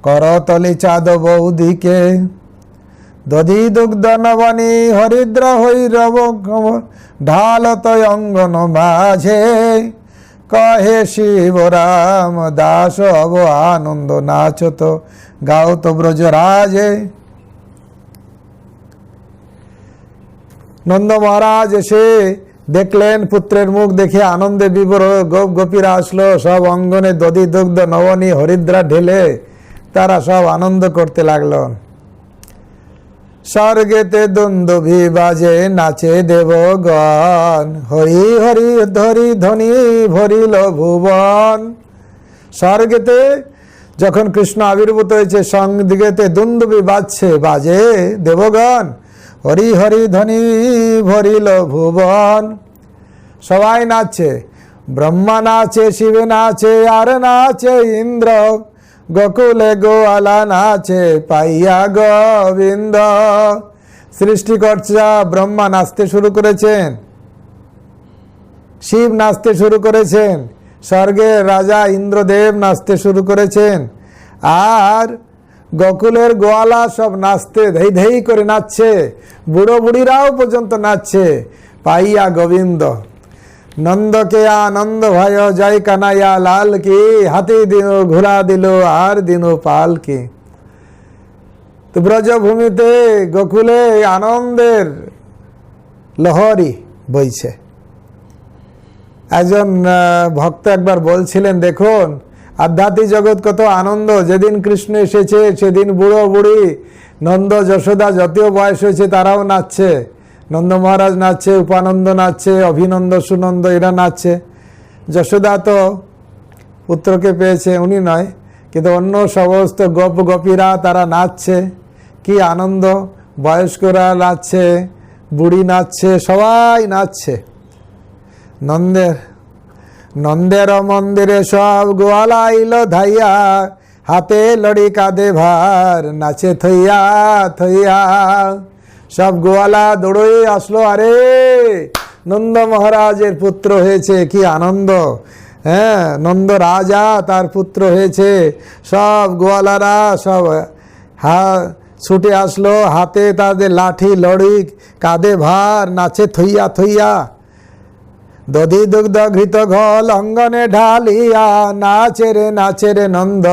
S1: করতলি চাঁদ বৌদিকে, দধি দুগ্ধ নবনী হরিদ্র হৈরব, ঢালত অঙ্গন মাঝে, কহে শিবরাম দাস অব আনন্দ নাচত গাওত ব্রজরাজে। নন্দ মহারাজ এসে দেখলেন পুত্রের মুখ দেখে আনন্দে বিভোর, গোপ গোপীরা আসলো, সব অঙ্গনে দধি দুগ্ধ নবনী হরিদ্রা ঢেলে তারা সব আনন্দ করতে লাগলো। স্বর্গেতে দুন্দুভি বাজে নাচে দেবগণ, হরি হরি ধরি ধ্বনি ভরিল ভুবন। স্বর্গেতে যখন কৃষ্ণ আবির্ভূত হয়েছে, সঙ্গদিগেতে দুন্দুভি বাজছে, বাজে দেবগণ, হরি হরি ধ্বনি ভরিল ভুবন। সবাই নাচছে, ব্রহ্মা নাচে, শিব নাচে, আর নাচে ইন্দ্র, গোকুলে গোয়ালা নাচে পাইয়া গোবিন্দ। সৃষ্টিকর্তা ব্রহ্মা নাচতে শুরু করেছেন, শিব নাচতে শুরু করেছেন, স্বর্গের রাজা ইন্দ্রদেব নাচতে শুরু করেছেন, আর গোকুলের গোয়ালা সব নাচতে ধেই ধেই করে নাচছে, বুড়ো বুড়িরাও পর্যন্ত নাচছে পাইয়া গোবিন্দ। নন্দকে আনন্দ ভয় জয় কানাইয়া লাল কি, হাতি দিন ঘোড়া দিল আর দিন পাল কি। তো ব্রজভূমিতে গোকুলে আনন্দের লহরী বইছে। একজন ভক্ত একবার বলছিলেন, দেখুন আধ্যাত্মিক জগৎ কত আনন্দ, যেদিন কৃষ্ণ এসেছে সেদিন বুড়ো বুড়ি নন্দ যশোদা যতও বয়স হয়েছে তারাও নাচছে, নন্দ মহারাজ নাচছে, উপানন্দ নাচছে, অভিনন্দ সুনন্দ এরা নাচছে। যশোদা তো পুত্রকে পেয়েছে, উনি নয়, কিন্তু অন্য সমস্ত গোপ গোপীরা তারা নাচছে, কি আনন্দ, বয়স্করা নাচছে, বুড়ি নাচছে, সবাই নাচছে। নন্দের মন্দিরে সব গোয়ালা আইল ধাইয়া, হাতে লড়ি কাঁধে ভার নাচে থইয়া থইয়া। সব গোয়ালা দৌড়ে আসলো, আরে নন্দ মহারাজের পুত্র হয়েছে, কি আনন্দ, হ্যাঁ নন্দ রাজা তার পুত্র হয়েছে। সব গোয়ালারা সব ছুটে আসলো, হাতে তাদের লাঠি লড়ি, কাঁধে ভার, নাচে থইয়া থইয়া। দধি দুগ্ধ ঘৃত ঘল অঙ্গনে ঢালিয়া, নাচে রে নন্দ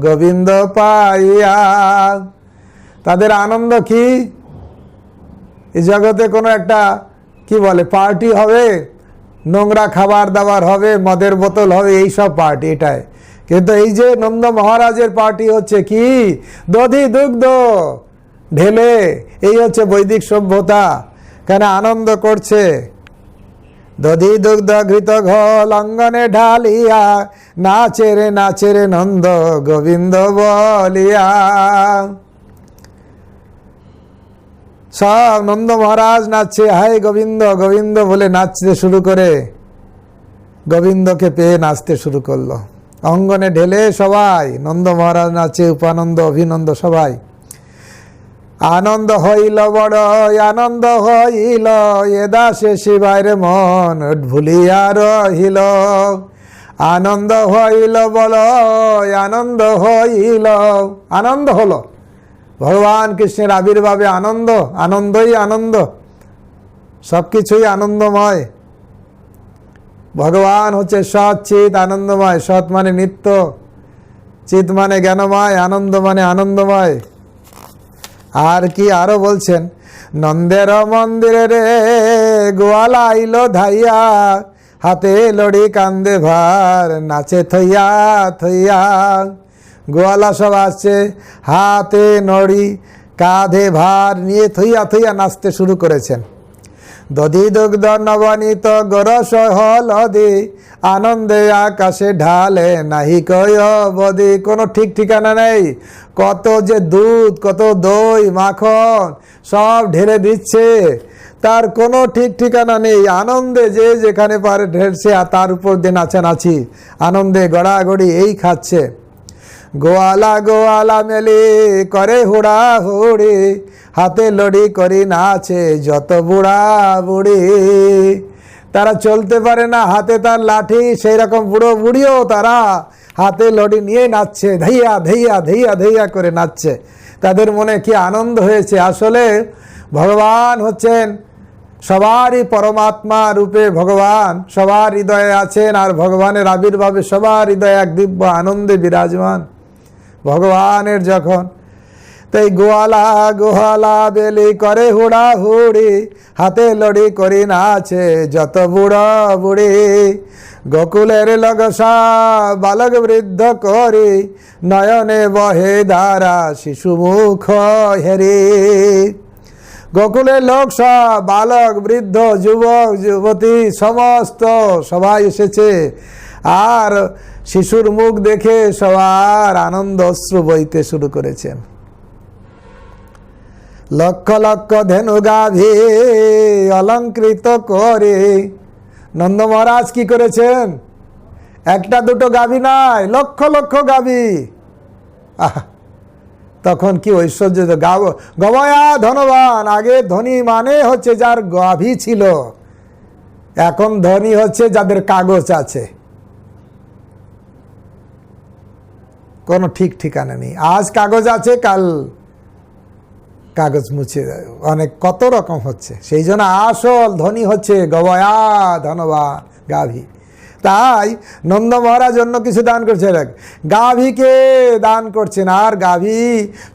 S1: গোবিন্দ পাইয়া। তাদের আনন্দ কি, এই জগতে কোনো একটা কি বলে পার্টি হবে, নোংরা খাবার দাবার হবে, মদের বোতল হবে, এই সব পার্টি এটাই। কিন্তু এই যে নন্দ মহারাজের পার্টি হচ্ছে কি, দধি দুগ্ধ ঢেলে, এই হচ্ছে বৈদিক সভ্যতা। কেন আনন্দ করছে, দধি দুগ্ধ ঘৃত ঘল অঙ্গনে ঢালিয়া, নাচে রে নন্দ গোবিন্দ বলিয়া। সব নন্দ মহারাজ নাচছে, হায় গোবিন্দ গোবিন্দ বলে নাচতে শুরু করে, গোবিন্দকে পেয়ে নাচতে শুরু করলো। অঙ্গনে ঢেলে সবাই নন্দ মহারাজ নাচে, উপানন্দ অভিনন্দ সবাই। আনন্দ হইল বড় আনন্দ হইল, এ দাসে শিবায় মন ভুলিয়া রহিল। আনন্দ হইল বল আনন্দ হইল, আনন্দ হলো ভগবান কৃষ্ণের আবির্ভাবে, আনন্দ, আনন্দই আনন্দ, সব কিছুই আনন্দময়। ভগবান হচ্ছে সৎ চিৎ আনন্দময়, সৎ মানে নিত্য, চিৎ মানে জ্ঞানময়, আনন্দ মানে আনন্দময়। আর কি আরো বলছেন, নন্দের মন্দিরে রে গোয়ালা আইলো ধাইয়া, হাতে লড়ি কান্দে ভার নাচে থইয়া থইয়া। গোয়ালা সব আসছে, হাতে নড়ি কাঁধে ভার নিয়ে থইয়া থইয়া নাচতে শুরু করেছেন। দধি দুগ্ধ নবনীত গরস হলদি, আনন্দে আকাশে ঢালে নাহি কয় বদি। কোনো ঠিক ঠিকানা নেই, কত যে দুধ, কত দই মাখন সব ঢেলে দিচ্ছে, তার কোনো ঠিক ঠিকানা নেই। আনন্দে যে যেখানে পারে ঢেলছে, আর তার উপর দিয়ে নাচানাচি, আনন্দে গড়াগড়ি এই খাচ্ছে। গোয়ালা গোয়ালা মেলে করে হুড়া হুড়ি, হাতে লড়ি করি নাচে যত বুড়া বুড়ি। তারা চলতে পারে না, হাতে তার লাঠি, সেই রকম বুড়ো বুড়িও তারা হাতে লড়ি নিয়ে নাচছে, ধৈয়া ধৈয়া ধৈয়া ধৈয়া করে নাচছে। তাদের মনে কি আনন্দ হয়েছে। আসলে ভগবান হচ্ছেন সবারই পরমাত্মা রূপে, ভগবান সবার হৃদয়ে আছেন, আর ভগবানের আবির্ভাবে সবার হৃদয়ে এক দিব্য আনন্দে বিরাজমান ভগবানের যখন। তাই গোয়ালা গোয়ালা বেলি করে হুড়া হুড়ি, হাতে লড়ি করি নাচে যত বুড়া বুড়ি। গোকুলের লগসা বালক বৃদ্ধ করি, নয়নে বহে ধারা শিশু মুখ হেরি। গোকুলের লোক সব, বালক বৃদ্ধ যুবক যুবতী সমস্ত সবাই এসেছে, আর শিশুর মুখ দেখে সবার আনন্দ অশ্রু বইতে শুরু করেছেন। লক্ষ লক্ষ ধেনু গাভী অলঙ্কৃত করে নন্দ মহারাজ কি করেছেন? একটা দুটো গাভী নাই, লক্ষ লক্ষ গাভী। তখন কি ঐশ্বর্য! গবয়া ধনবান। আগে ধনী মানে হচ্ছে যার গাভী ছিল, এখন ধনী হচ্ছে যাদের কাগজ আছে। কোনো ঠিক ঠিকানা নেই, আজ কাগজ আছে কাল কাগজ মুছে অনেক কত রকম হচ্ছে। সেই জন্য আসল ধনী হচ্ছে গবয়া ধনবান গাভী। তাই নন্দ মহারাজ অন্য কিছু দান করছে, গাভীকে দান করছেন, আর গাভী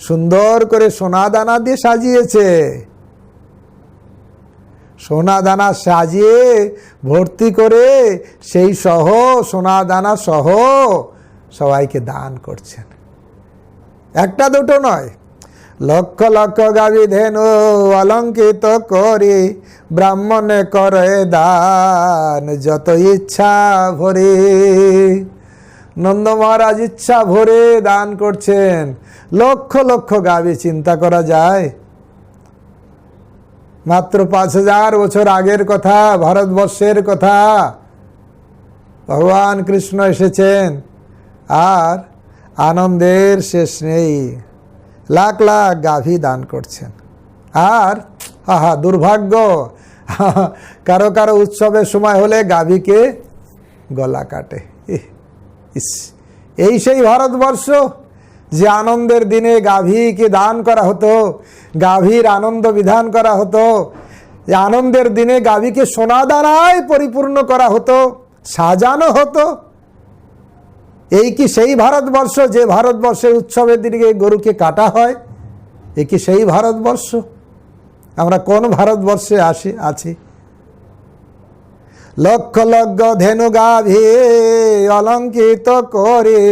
S1: সুন্দর করে সোনা দানা দিয়ে সাজিয়েছে। সোনা দানা সাজিয়ে ভর্তি করে সেই সহ সোনা দানা সহ সবাইকে দান করছেন। একটা দুটো নয়, লক্ষ লক্ষ গাভী ধেনু অলঙ্কিত করে ব্রাহ্মণে করে দান যত ইচ্ছা ভরে। নন্দ মহারাজ ইচ্ছা ভরে দান করছেন। লক্ষ লক্ষ গাভী, চিন্তা করা যায়। মাত্র 5000 বছর আগের কথা, ভারতবর্ষের কথা। ভগবান কৃষ্ণ এসেছেন, আর আনন্দের শেষ নেই। লাখ লাখ গাভী দান করছেন। আর আহা দুর্ভাগ্য, কারো কারো উৎসবের সময় হলে গাভীকে গলা কাটে। এই সেই ভারতবর্ষ যে আনন্দের দিনে গাভীকে দান করা হতো, গাভীর আনন্দ বিধান করা হতো, যে আনন্দের দিনে গাভীকে সোনা দানায় পরিপূর্ণ করা হতো, সাজানো হতো। এই কি সেই ভারতবর্ষ যে ভারতবর্ষের উৎসবের দিনে গরুকে কাটা হয়? এ কি সেই ভারতবর্ষ? আমরা কোন ভারতবর্ষে আছি? লক্ষ লক্ষ ধেনু গাভী অলঙ্কিত করে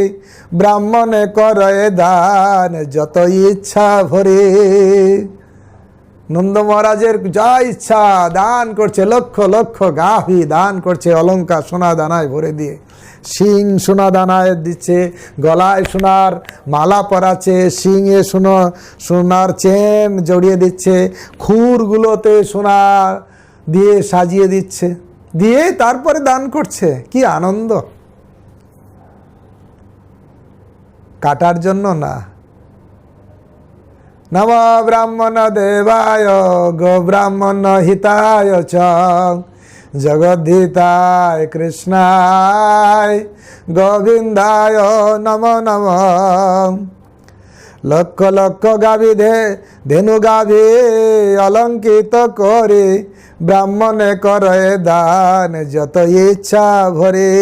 S1: ব্রাহ্মণে করে দান যত ইচ্ছা ভরে। নন্দ মহারাজের যা ইচ্ছা দান করছে, লক্ষ লক্ষ গাভী দান করছে, অলঙ্কার সোনা দানায় ভরে দিয়ে। শিং সোনা দানায় দিচ্ছে, গলায় সোনার মালা পরাচ্ছে, শিংয়ে সোনার চেন জড়িয়ে দিচ্ছে, খুরগুলোতে সোনা দিয়ে সাজিয়ে দিচ্ছে, দিয়ে তারপরে দান করছে। কি আনন্দ! কাটার জন্য না। নম ব্রাহ্মণ দেবায় গো ব্রাহ্মণ হিতায় চ জগদ্ধিতায় কৃষ্ণায় গোবিন্দায় নম নম। লক্ষ লক্ষ গাভী ধেনু গাভী অলঙ্কিত করে ব্রাহ্মণে করে দান যত ইচ্ছা ভরে।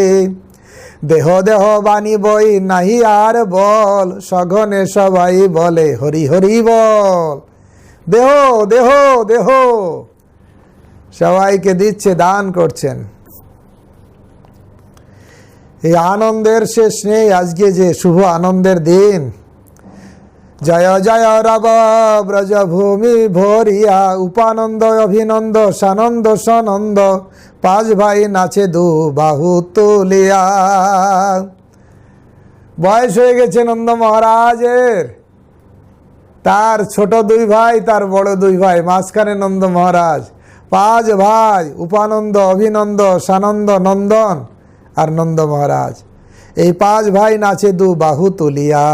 S1: দেহ দেহ বাণী বই নাহি আর বল, সঘনে সবাই বলে হরি হরি বল। দেহ দেহ দেহ সবাইকে দিচ্ছে, দান করছেন। এই আনন্দের শেষ নেই। আজকে যে শুভ আনন্দের দিন, জয় জয় রব ব্রজভূমি ভরিয়া, উপানন্দ অভিনন্দ সানন্দ সনন্দ, পাঁচ ভাই নাচে দু বাহু তুলিয়া। বয়স হয়ে গেছে নন্দ মহারাজের, তার ছোট দুই ভাই, তার বড় দুই ভাই, মাঝখানে নন্দ মহারাজ। পাঁচ ভাই, উপানন্দ অভিনন্দ সানন্দ নন্দন আর নন্দ মহারাজ। এই পাঁচ ভাই নাচে দু বাহু তুলিয়া।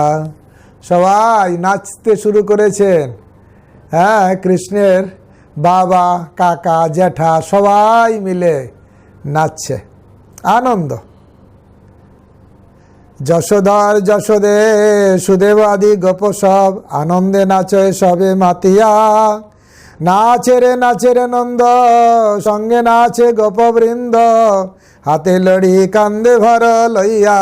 S1: সবাই নাচতে শুরু করেছেন। হ্যাঁ, কৃষ্ণের বাবা, কাকা, জ্যাঠা সবাই মিলে নাচছে, আনন্দ। যশোধর যশোদে সুদেব আদি গোপ সব, আনন্দে নাচে সবে মাতিয়া। নাচে রে নন্দ, সঙ্গে নাচে গোপবৃন্দ, হাতে লড়ি কান্দে ভর লইয়া।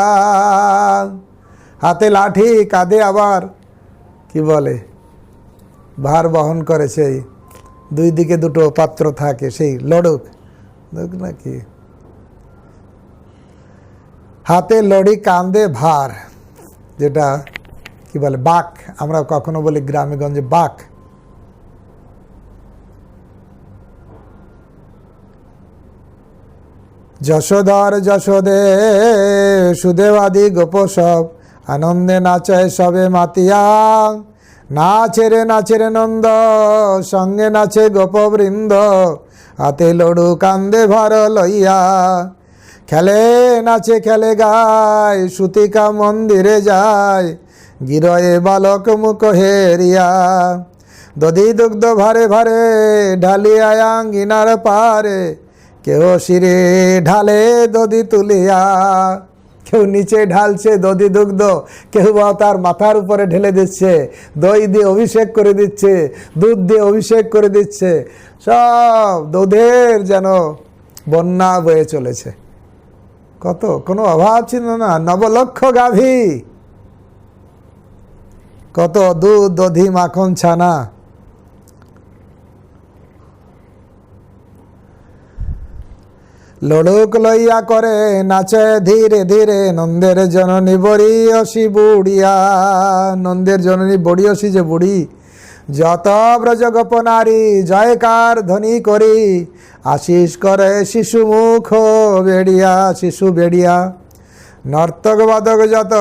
S1: হাতে লাঠি, কাঁধে আবার কি বলে ভার বহন করে, সেই দুই দিকে দুটো পাত্র থাকে, সেই লড়ুক নাকি, হাতে লড়ি কাঁধে ভার, যেটা কি বলে বাক, আমরা কখনো বলি গ্রামে গঞ্জে বাক। যশোধর যশোদে সুদেব আদি গোপ সব, আনন্দে নাচে সবে মাতিয়া। নাচে রে নন্দ, সঙ্গে নাচে গোপবৃন্দ, হাতে লড়ু কান্দে ভার লইয়া। খেলে নাচে খেলে গায়, সুতিকা মন্দিরে যায়, গিরয়ে বালক মুখ হেরিয়া। দধি দুগ্ধ ভারে ভারে, ঢালিয়া আঙ্গিনার পারে, কেউ শিরে ঢালে দধি তুলিয়া। কেউ নিচে ঢালছে দধি দুগ্ধ, কেউ বা তার মাথার উপরে ঢেলে দিচ্ছে, দই দিয়ে অভিষেক করে দিচ্ছে, দুধ দিয়ে অভিষেক করে দিচ্ছে। সব দুধের যেন বন্যা বয়ে চলেছে। কত, কোনো অভাব ছিল না। নবলক্ষ গাভী, কত দুধ দধি মাখন ছানা। লড়ুক লইয়া করে নাচে ধীরে ধীরে, নন্দের জননী বড়িয়সী বুড়িয়া। নন্দের জননী বড়িয়সী যে বুড়ি, যত ব্রজ গোপ নারী জয়কার ধ্বনি করি, আশিস করে শিশু মুখ বেড়িয়া। শিশু বেড়িয়া নর্তক বাদক যত,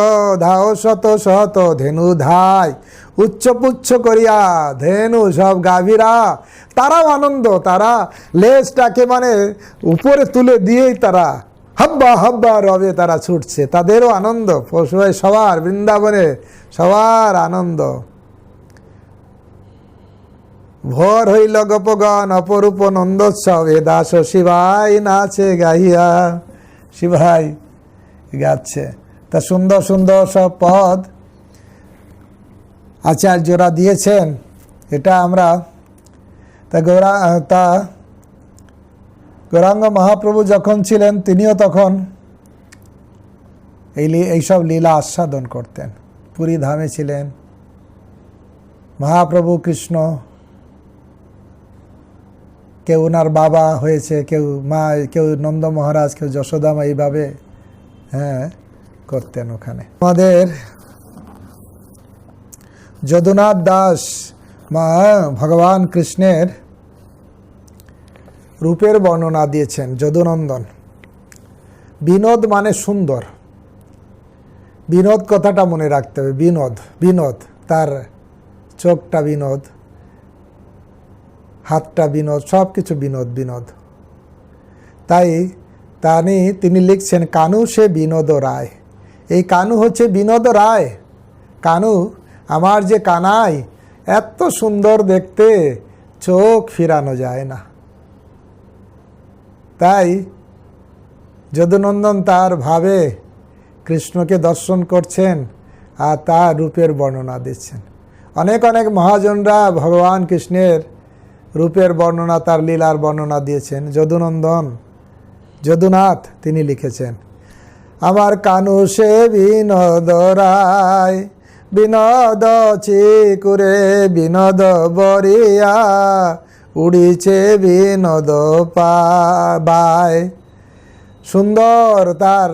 S1: ধাও শত শত ধেনু ধায়, উচ্চ পুচ্ছ করিয়া। ধেনু সব গাভীরা, তারাও আনন্দ, তারা লেজটাকে মানে উপরে তুলে দিয়েই তারা হাব্বা হাব্বা রবে তারা ছুটছে, তাদেরও আনন্দ। পশুভাই সবার, বৃন্দাবনে সবার আনন্দ। ভোর হইল গোপগণ অপরূপ নন্দোৎসব, এ দাস শিবাই নাচে গাইয়া। শিবাই গাচ্ছে, তা সুন্দর সুন্দর সব পদ আচার্যরা দিয়েছেন। এটা আমরা গৌরাঙ্গ মহাপ্রভু যখন ছিলেন, তিনিও তখন এইসব লীলা আস্বাদন করতেন। পুরী ধামে ছিলেন মহাপ্রভু কৃষ্ণ, কেউ ওনার বাবা হয়েছে, কেউ মা, কেউ নন্দ মহারাজ, কেউ যশোদামা, এইভাবে হ্যাঁ করতেন ওখানে। আমাদের যদুনাথ দাস ভগবান কৃষ্ণের রূপের বর্ণনা দিয়েছেন। যদুনন্দন, বিনোদ মানে সুন্দর। বিনোদ কথাটা মনে রাখতে হবে। বিনোদ, বিনোদ, তার চোখটা বিনোদ, হাতটা বিনোদ, সব কিছু বিনোদ বিনোদ। তাই তিনি লিখছেন কানু সে বিনোদ রায়। এই কানু হচ্ছে বিনোদ রায়। কানু, আমার যে কানাই, এত সুন্দর দেখতে, চোখ ফিরানো যায় না। তাই যদুনন্দন তার ভাবে কৃষ্ণকে দর্শন করছেন আর তার রূপের বর্ণনা দিচ্ছেন। অনেক অনেক মহাজনরা ভগবান কৃষ্ণের রূপের বর্ণনা, তার লীলার বর্ণনা দিয়েছেন। যদুনাথ তিনি লিখেছেন, আমার কানু সে বিনোদ রায়, বিনোদ চিকুরে বিনোদ বরিয়া, উড়িছে বিনোদ পায়। সুন্দর তার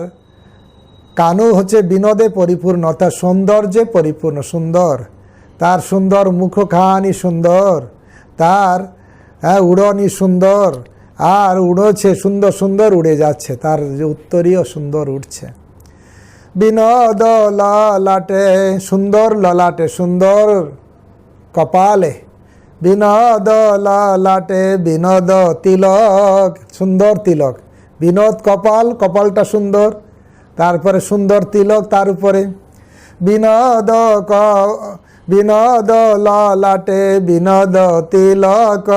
S1: কানু হচ্ছে বিনোদে পরিপূর্ণ, তার সৌন্দর্যে পরিপূর্ণ, সুন্দর, তার সুন্দর মুখখানি সুন্দর, তার উড়নি সুন্দর, আর উড়ছে সুন্দর সুন্দর উড়ে যাচ্ছে, তার যে উত্তরীয় সুন্দর উঠছে। বিনোদ ললাটে, সুন্দর ললাটে, সুন্দর কপালে, বিনোদ ললাটে, বিনোদ তিলক, সুন্দর তিলক, বিনোদ কপাল, কপালটা সুন্দর, তারপরে সুন্দর তিলক তার উপরে। বিনোদ বিনোদ ললাটে, বিনোদ তিলক,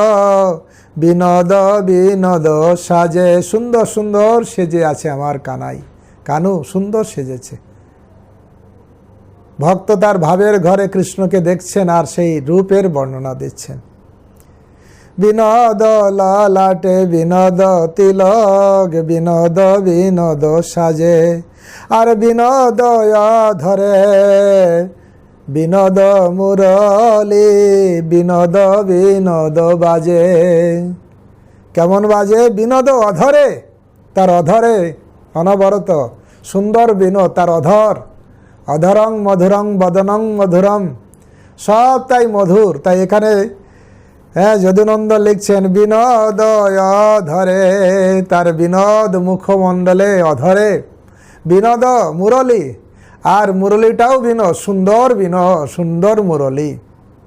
S1: বিনোদ বিনোদ সাজে, সুন্দর সুন্দর সেজে আছে আমার কানাই, কানু সুন্দর সেজেছে। ভক্ত তার ভাবের ঘরে কৃষ্ণকে দেখছেন আর সেই রূপের বর্ণনা দিচ্ছেন। বিনোদ ললাটে, বিনোদ তিলক, বিনোদ বিনোদ সাজে, আর বিনোদ ধরে, বিনোদ মুরলি, বিনোদ বিনোদ বাজে। কেমন বাজে? বিনোদ অধরে, তার অধরে অনবরত সুন্দর বিনোদ, তার অধর, অধরং মধুরং বদনং মধুরম, সব তাই মধুর। তাই এখানে যদুনন্দ লিখছেন বিনোদ অধরে, তার বিনোদ মুখমণ্ডলে অধরে, বিনোদ মুরলি, আর মুরলিটাও বিনোদ, সুন্দর বিনোদ, সুন্দর মুরলি।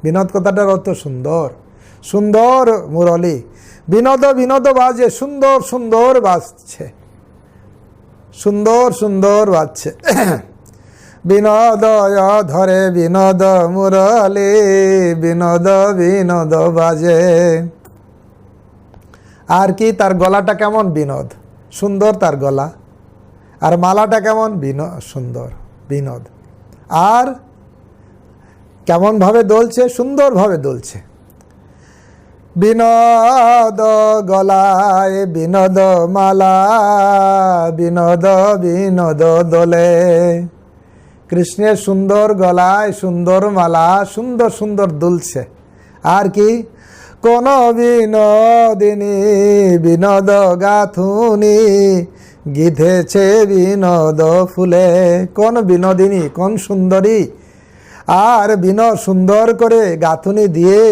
S1: বিনোদ কথাটার অর্থ সুন্দর, সুন্দর মুরলি। বিনোদ বিনোদ বাজে, সুন্দর সুন্দর বাজছে, সুন্দর সুন্দর বাজছে। বিনোদ ধরে, বিনোদ মুরলি, বিনোদ বিনোদ বাজে। আর কি তার গলাটা কেমন? বিনোদ, সুন্দর তার গলা। আর মালাটা কেমন? সুন্দর, বিনোদ। আর কেমনভাবে দোলছে? সুন্দরভাবে দোলছে। বিনোদ গলায়, বিনোদ মালা, বিনোদ বিনোদ দোলে। কৃষ্ণের সুন্দর গলায় সুন্দর মালা, সুন্দর সুন্দর দুলছে। আর কি? কোন বিনোদিনী বিনোদ গাথুনি, গিধেছে বিনোদ ফুলে। কোন বিনোদিনী, কোন সুন্দরী, আর বিনোদ সুন্দর করে গাথুনি দিয়ে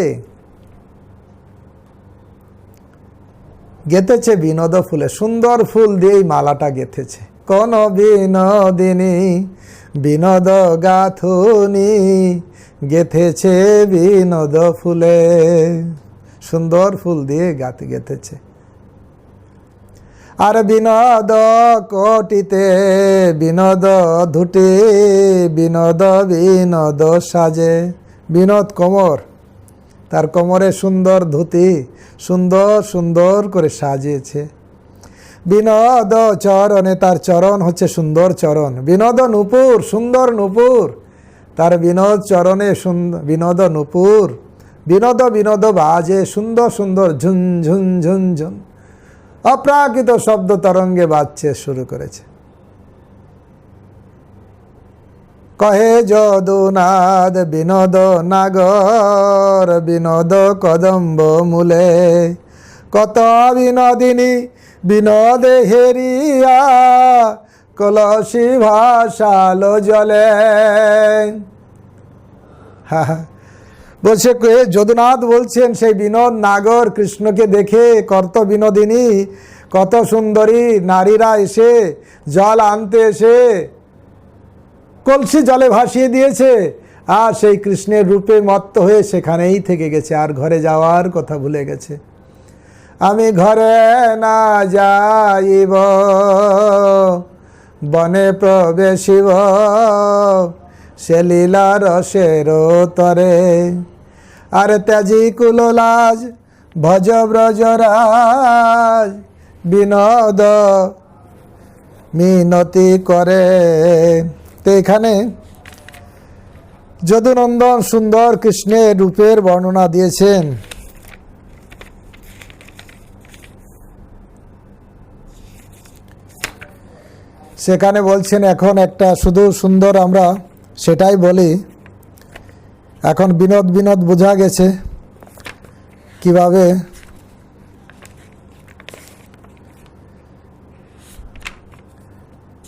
S1: গেঁথেছে বিনোদ ফুলে, সুন্দর ফুল দিয়েই মালাটা গেঁথেছে। কোন বিনোদিনী বিনোদ গাথুনি, গেঁথেছে বিনোদ ফুলে, সুন্দর ফুল দিয়ে গেঁথেছে। আর বিনোদ কোটিতে, বিনোদ ধুটি, বিনোদ বিনোদ সাজে। বিনোদ কোমর, তার কোমরে সুন্দর ধুতি, সুন্দর সুন্দর করে সাজিয়েছে। বিনোদ চরণে, তার চরণ হচ্ছে সুন্দর চরণ। বিনোদ নূপুর, সুন্দর নূপুর, তার বিনোদ চরণে বিনোদ নূপুর। বিনোদ বিনোদ বাজে, সুন্দর সুন্দর ঝুন ঝুন ঝুন ঝুন, অপ্রাকৃত শব্দ তরঙ্গে বাজছে শুরু করেছে। কহে যদুনাদ, বিনোদ নাগর, বিনোদ কদম্ব মূলে। কত বিনোদিনী বিনোদে হেরিয়া, কলসি ভাসালো জলে। বলছে যদুনাথ বলছেন সেই বিনোদ নাগর কৃষ্ণকে দেখে, কত বিনোদিনী, কত সুন্দরী নারীরা এসে জল আনতে এসে কলসি জলে ভাসিয়ে দিয়েছে, আর সেই কৃষ্ণের রূপে মত্ত হয়ে সেখানেই থেকে গেছে, আর ঘরে যাওয়ার কথা ভুলে গেছে। আমি ঘরে না যাইব, বনে প্রবেশিব, সে লীলা রসের তরে। আর ত্যাজি কুললাজ, ভজ ব্রজরাজ, বিনোদ মিনতি করে। তো এখানে যদুনন্দন সুন্দর কৃষ্ণের রূপের বর্ণনা দিয়েছেন। সেখানে বলছেন এখন একটা শুধু সুন্দর আমরা সেটাই বলি। এখন বিনোদ বিনোদ বোঝা গেছে কিভাবে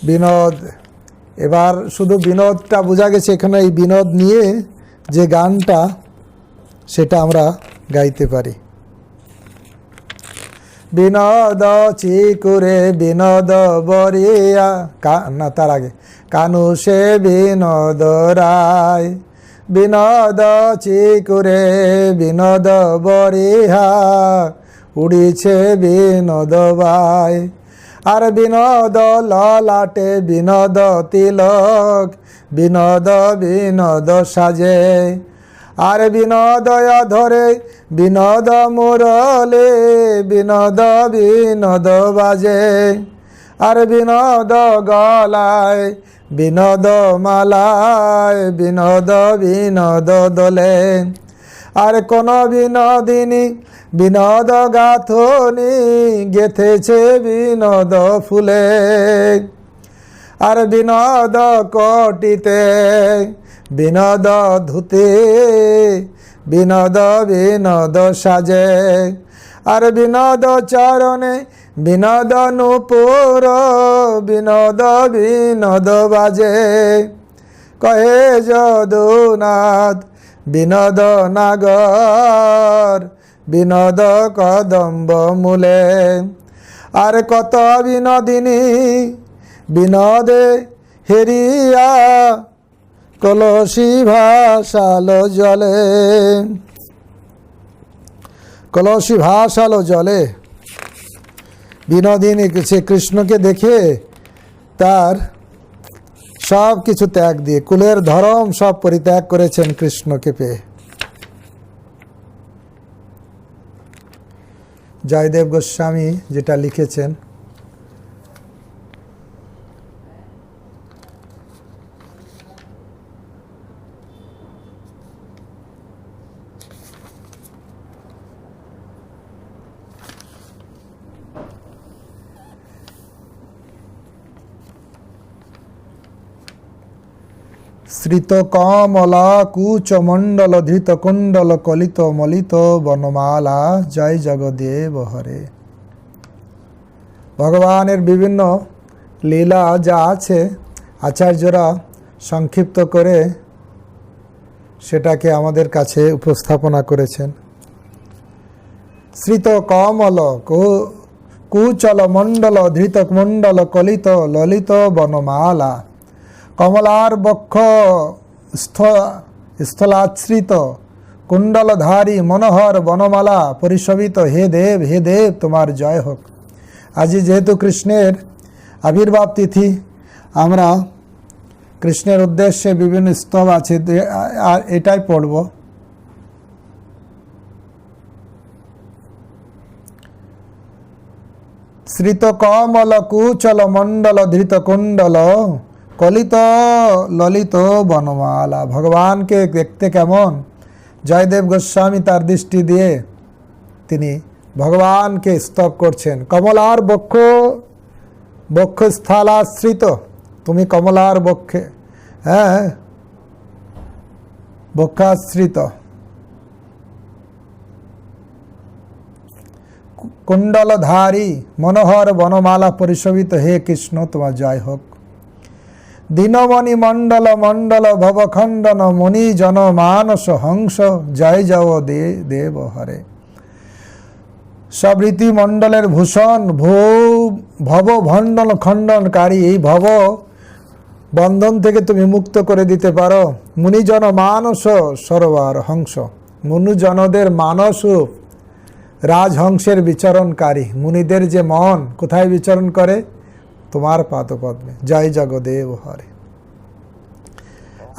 S1: বিনোদ এবার শুধু বিনোদটা বোঝা গেছে, এখানে এই বিনোদ নিয়ে যে গানটা সেটা আমরা গাইতে পারি। বিনোদ চিকুরে বিনোদ বরিয়া, না তার আগে, কানু সে বিনোদ রায়, বিনোদ চিকুরে বিনোদ বরিহা, উড়িছে বিনোদ বাই। আর বিনোদ ললাটে বিনোদ তিলক, বিনোদ বিনোদ সাজে। আর বিনোদ ধরে বিনোদ মুরলে, বিনোদ বিনোদ বাজে। আর বিনোদ গলায় বিনোদ মালায়, বিনোদ বিনোদ দোলে। আর কোন বিনোদিনী বিনোদ গাথনি, গেথেছে বিনোদ ফুলে। আর বিনোদ কটিতে বিনোদ ধুতে, বিনোদ বিনোদ সাজে। আর বিনোদ চরণে বিনোদ নূপুর, বিনোদ বিনোদ বাজে। কহে যদুনাথ বিনোদ নাগর, বিনোদ কদম্ব মূলে। আর কত বিনোদিনী বিনোদে হেরিয়া, কলসি ভাসালো জলে। কলসি ভাসালো জলে। বিনোদিনী সে কৃষ্ণকে দেখে তার সব কিছু ত্যাগ দিয়ে, কুলের ধরম সব পরিত্যাগ করেছেন কৃষ্ণকে পেয়ে। জয়দেব গোস্বামী যেটা লিখেছেন, শ্রিত কমলা কুচ মণ্ডল ধৃত কুণ্ডল কলিত মলিত বনমালা, জয় জগদেব হরে। ভগবানের বিভিন্ন লীলা যা আছে আচার্যরা সংক্ষিপ্ত করে সেটাকে আমাদের কাছে উপস্থাপনা করেছেন। শ্রিত কমল কুচল মণ্ডল ধৃত মণ্ডল কলিত ললিত বনমালা। কমলার বক্ষ স্থলাশ্রিত কুণ্ডলধারী মনোহর বনমালা পরিশোভিত। হে দেব, হে দেব, তোমার জয় হোক। আজ যেহেতু কৃষ্ণের আবির্ভাব তিথি, আমরা কৃষ্ণের উদ্দেশ্যে বিভিন্ন স্তব আছে, আর এটাই পড়ব। শ্রিত কমল কুচল মণ্ডল ধৃত কুণ্ডল কলিত ললিত বনমালা। ভগবানকে দেখতে কেমন, জয়দেব গোস্বামী তার দৃষ্টি দিয়ে তিনি ভগবানকে স্তব করছেন। কমলার বক্ষস্থলাশ্রিত, তুমি কমলার বক্ষে, হ্যাঁ, বক্ষাশ্রিত। কুণ্ডলধারী মনোহর বনমালা পরিশোভিত। হে কৃষ্ণ, তোমার জয় হোক। দীনমণি মণ্ডল মণ্ডল ভবখণ্ডন মুনি জন মানস হংস, জয় জয় দেব হরে। সবৃতি মণ্ডলের ভূষণ ভব ভণ্ডন খণ্ডনকারী, এই ভব বন্ধন থেকে তুমি মুক্ত করে দিতে পারো। মুনিজন মানস সরোবর হংস, মুনিজনদের মানস রাজহংসের বিচরণকারী। মুনিদের যে মন কোথায় বিচরণ করে? তোমার পাদপদ্মে। জয় জগদেব হরে।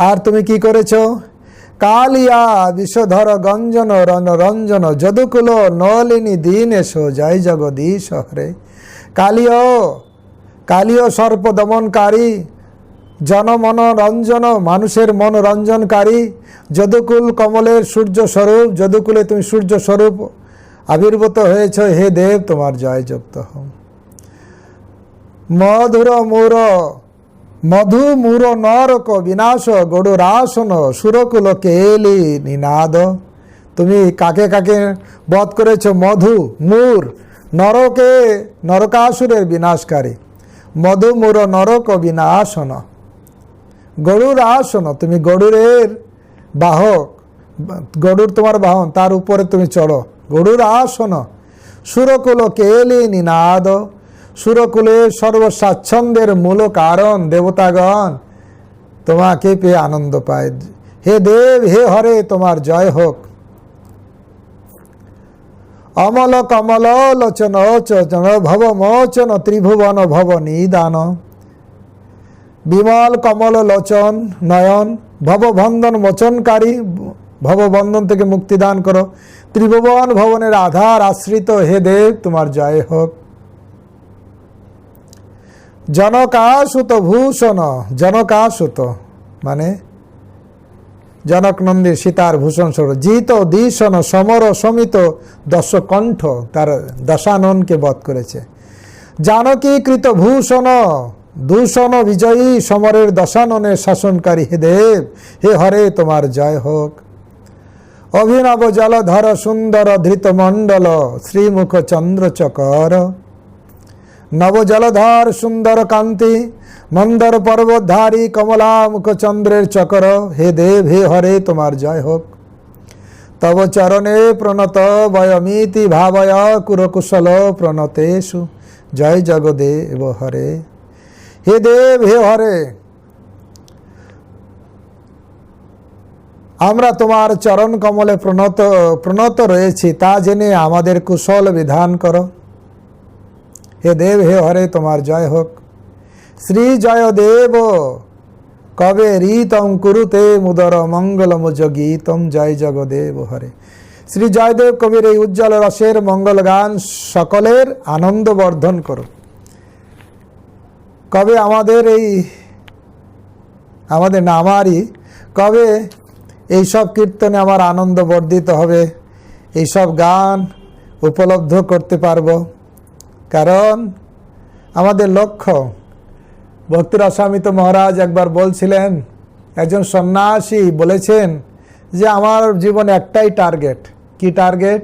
S1: আর তুমি কি করেছো? কালিয়া বিষধর গঞ্জন রঞ্জন যদুকুল নলিনী দীনেশ, জয় জগদীশ হরে। কালীয় সর্প দমনকারী, জনমন রঞ্জন, মানুষের মন রঞ্জনকারী। যদুকুল কমলের সূর্য স্বরূপ, যদুকুলে তুমি সূর্য স্বরূপ আবির্ভূত হয়েছ। হে দেব, তোমার জয় যুক্ত হোক। মধু মূর নরক বিনাশ, গড়ুরাসন সুরকুল কেলি নিনাদ। তুমি কাকে কাকে বধ করেছ? মধু মূর, নরকাসুরের বিনাশকারী। মধু মূর নরক বিনাশন, গরুর আসন, তুমি গরুরের বাহক, গরুর তোমার বাহন, তার উপরে তুমি চড়ো। গরুর আসন সুরকুল কেলি নিনাদ, সুরকুলের সর্বস্বাচ্ছন্দ্যের মূল কারণ দেবতাগণ তোমাকে পেয়ে আনন্দ পায়। হে দেব, হে হরে, তোমার জয় হোক। অমল কমল লোচন চোচন ভব মোচন ত্রিভুবন ভব নিদান, বিমল কমল লোচন নয়ন ভববন্ধন মোচনকারী, ভববন্ধন থেকে মুক্তিদান করো। ত্রিভুবন ভবনের আধার আশ্রিত হে দেব, তোমার জয় হোক। জনকাসুত ভূষণ, জনকাসুত মানে জনক নন্দী সীতার ভূষণ স্বরূপ। জিত দ্বিষণ সমর সমিত দশকণ্ঠ, তার দশাননকে বধ করেছে। জানকী কৃত ভূষণ দূষণ বিজয়ী, সমরের দশাননের শাসনকারী হে দেব, হে হরে, তোমার জয় হোক। অভিনব জলধর সুন্দর ধৃতমণ্ডল, শ্রীমুখ চন্দ্র চকর, নব জলধর সুন্দর কান্তি মন্দর পর্বতধারী, কমলা মুখ চন্দ্রের চকর, হে দেব, হে হরে, তোমার জয় হোক। তব চরণে প্রণত বয়মিতি ভাবয় কুরকুশল প্রণতেষু, জয় জগদেব হরে। হে দেব, হে হরে, আমরা তোমার চরণ কমলে প্রণত রয়েছি, তা জেনে আমাদের কুশল বিধান করো। হে দেব, হে হরে, তোমার জয় হোক। শ্রী জয় দেব কবে রীতম কুরুতে মুদর মঙ্গলমুজ গীতম, জয় জগদেব হরে। শ্রী জয়দেব কবির এই উজ্জ্বল রসের মঙ্গল গান সকলের আনন্দ বর্ধন করো। কবে আমারই কবে এইসব কীর্তনে আমার আনন্দ বর্ধিত হবে, এইসব গান উপলব্ধ করতে পারব। কারণ আমাদের লক্ষ্য, ভক্তিরসামিত মহারাজ একবার বলছিলেন, একজন সন্ন্যাসী বলেছেন যে আমার জীবনে একটাই টার্গেট। কি টার্গেট?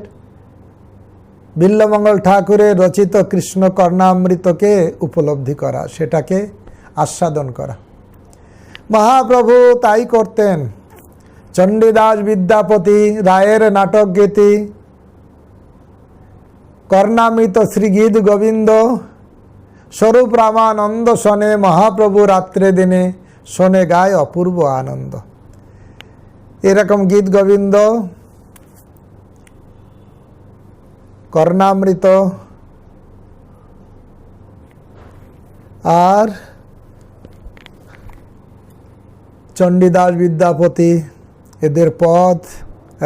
S1: বিল্বমঙ্গল ঠাকুরের রচিত কৃষ্ণ কর্ণামৃতকে উপলব্ধি করা, সেটাকে আস্বাদন করা। মহাপ্রভু তাই করতেন। চণ্ডীদাস বিদ্যাপতি রায়ের নাটক গীতি, কর্ণামৃত শ্রীগীত গোবিন্দ, স্বরূপ রামানন্দ শোনে মহাপ্রভু রাত্রে দিনে, শোনে গায় অপূর্ব আনন্দ। এরকম গীত গোবিন্দ, কর্ণামৃত আর চণ্ডীদাস বিদ্যাপতি, এদের পদ,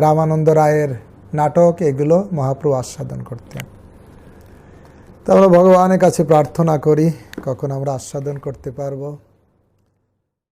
S1: রামানন্দ রায়ের নাটক, এগুলো মহাপ্রভু আস্বাদন করতেন। তো আমরা ভগবানের কাছে প্রার্থনা করি কখন আমরা আস্বাদন করতে পারবো।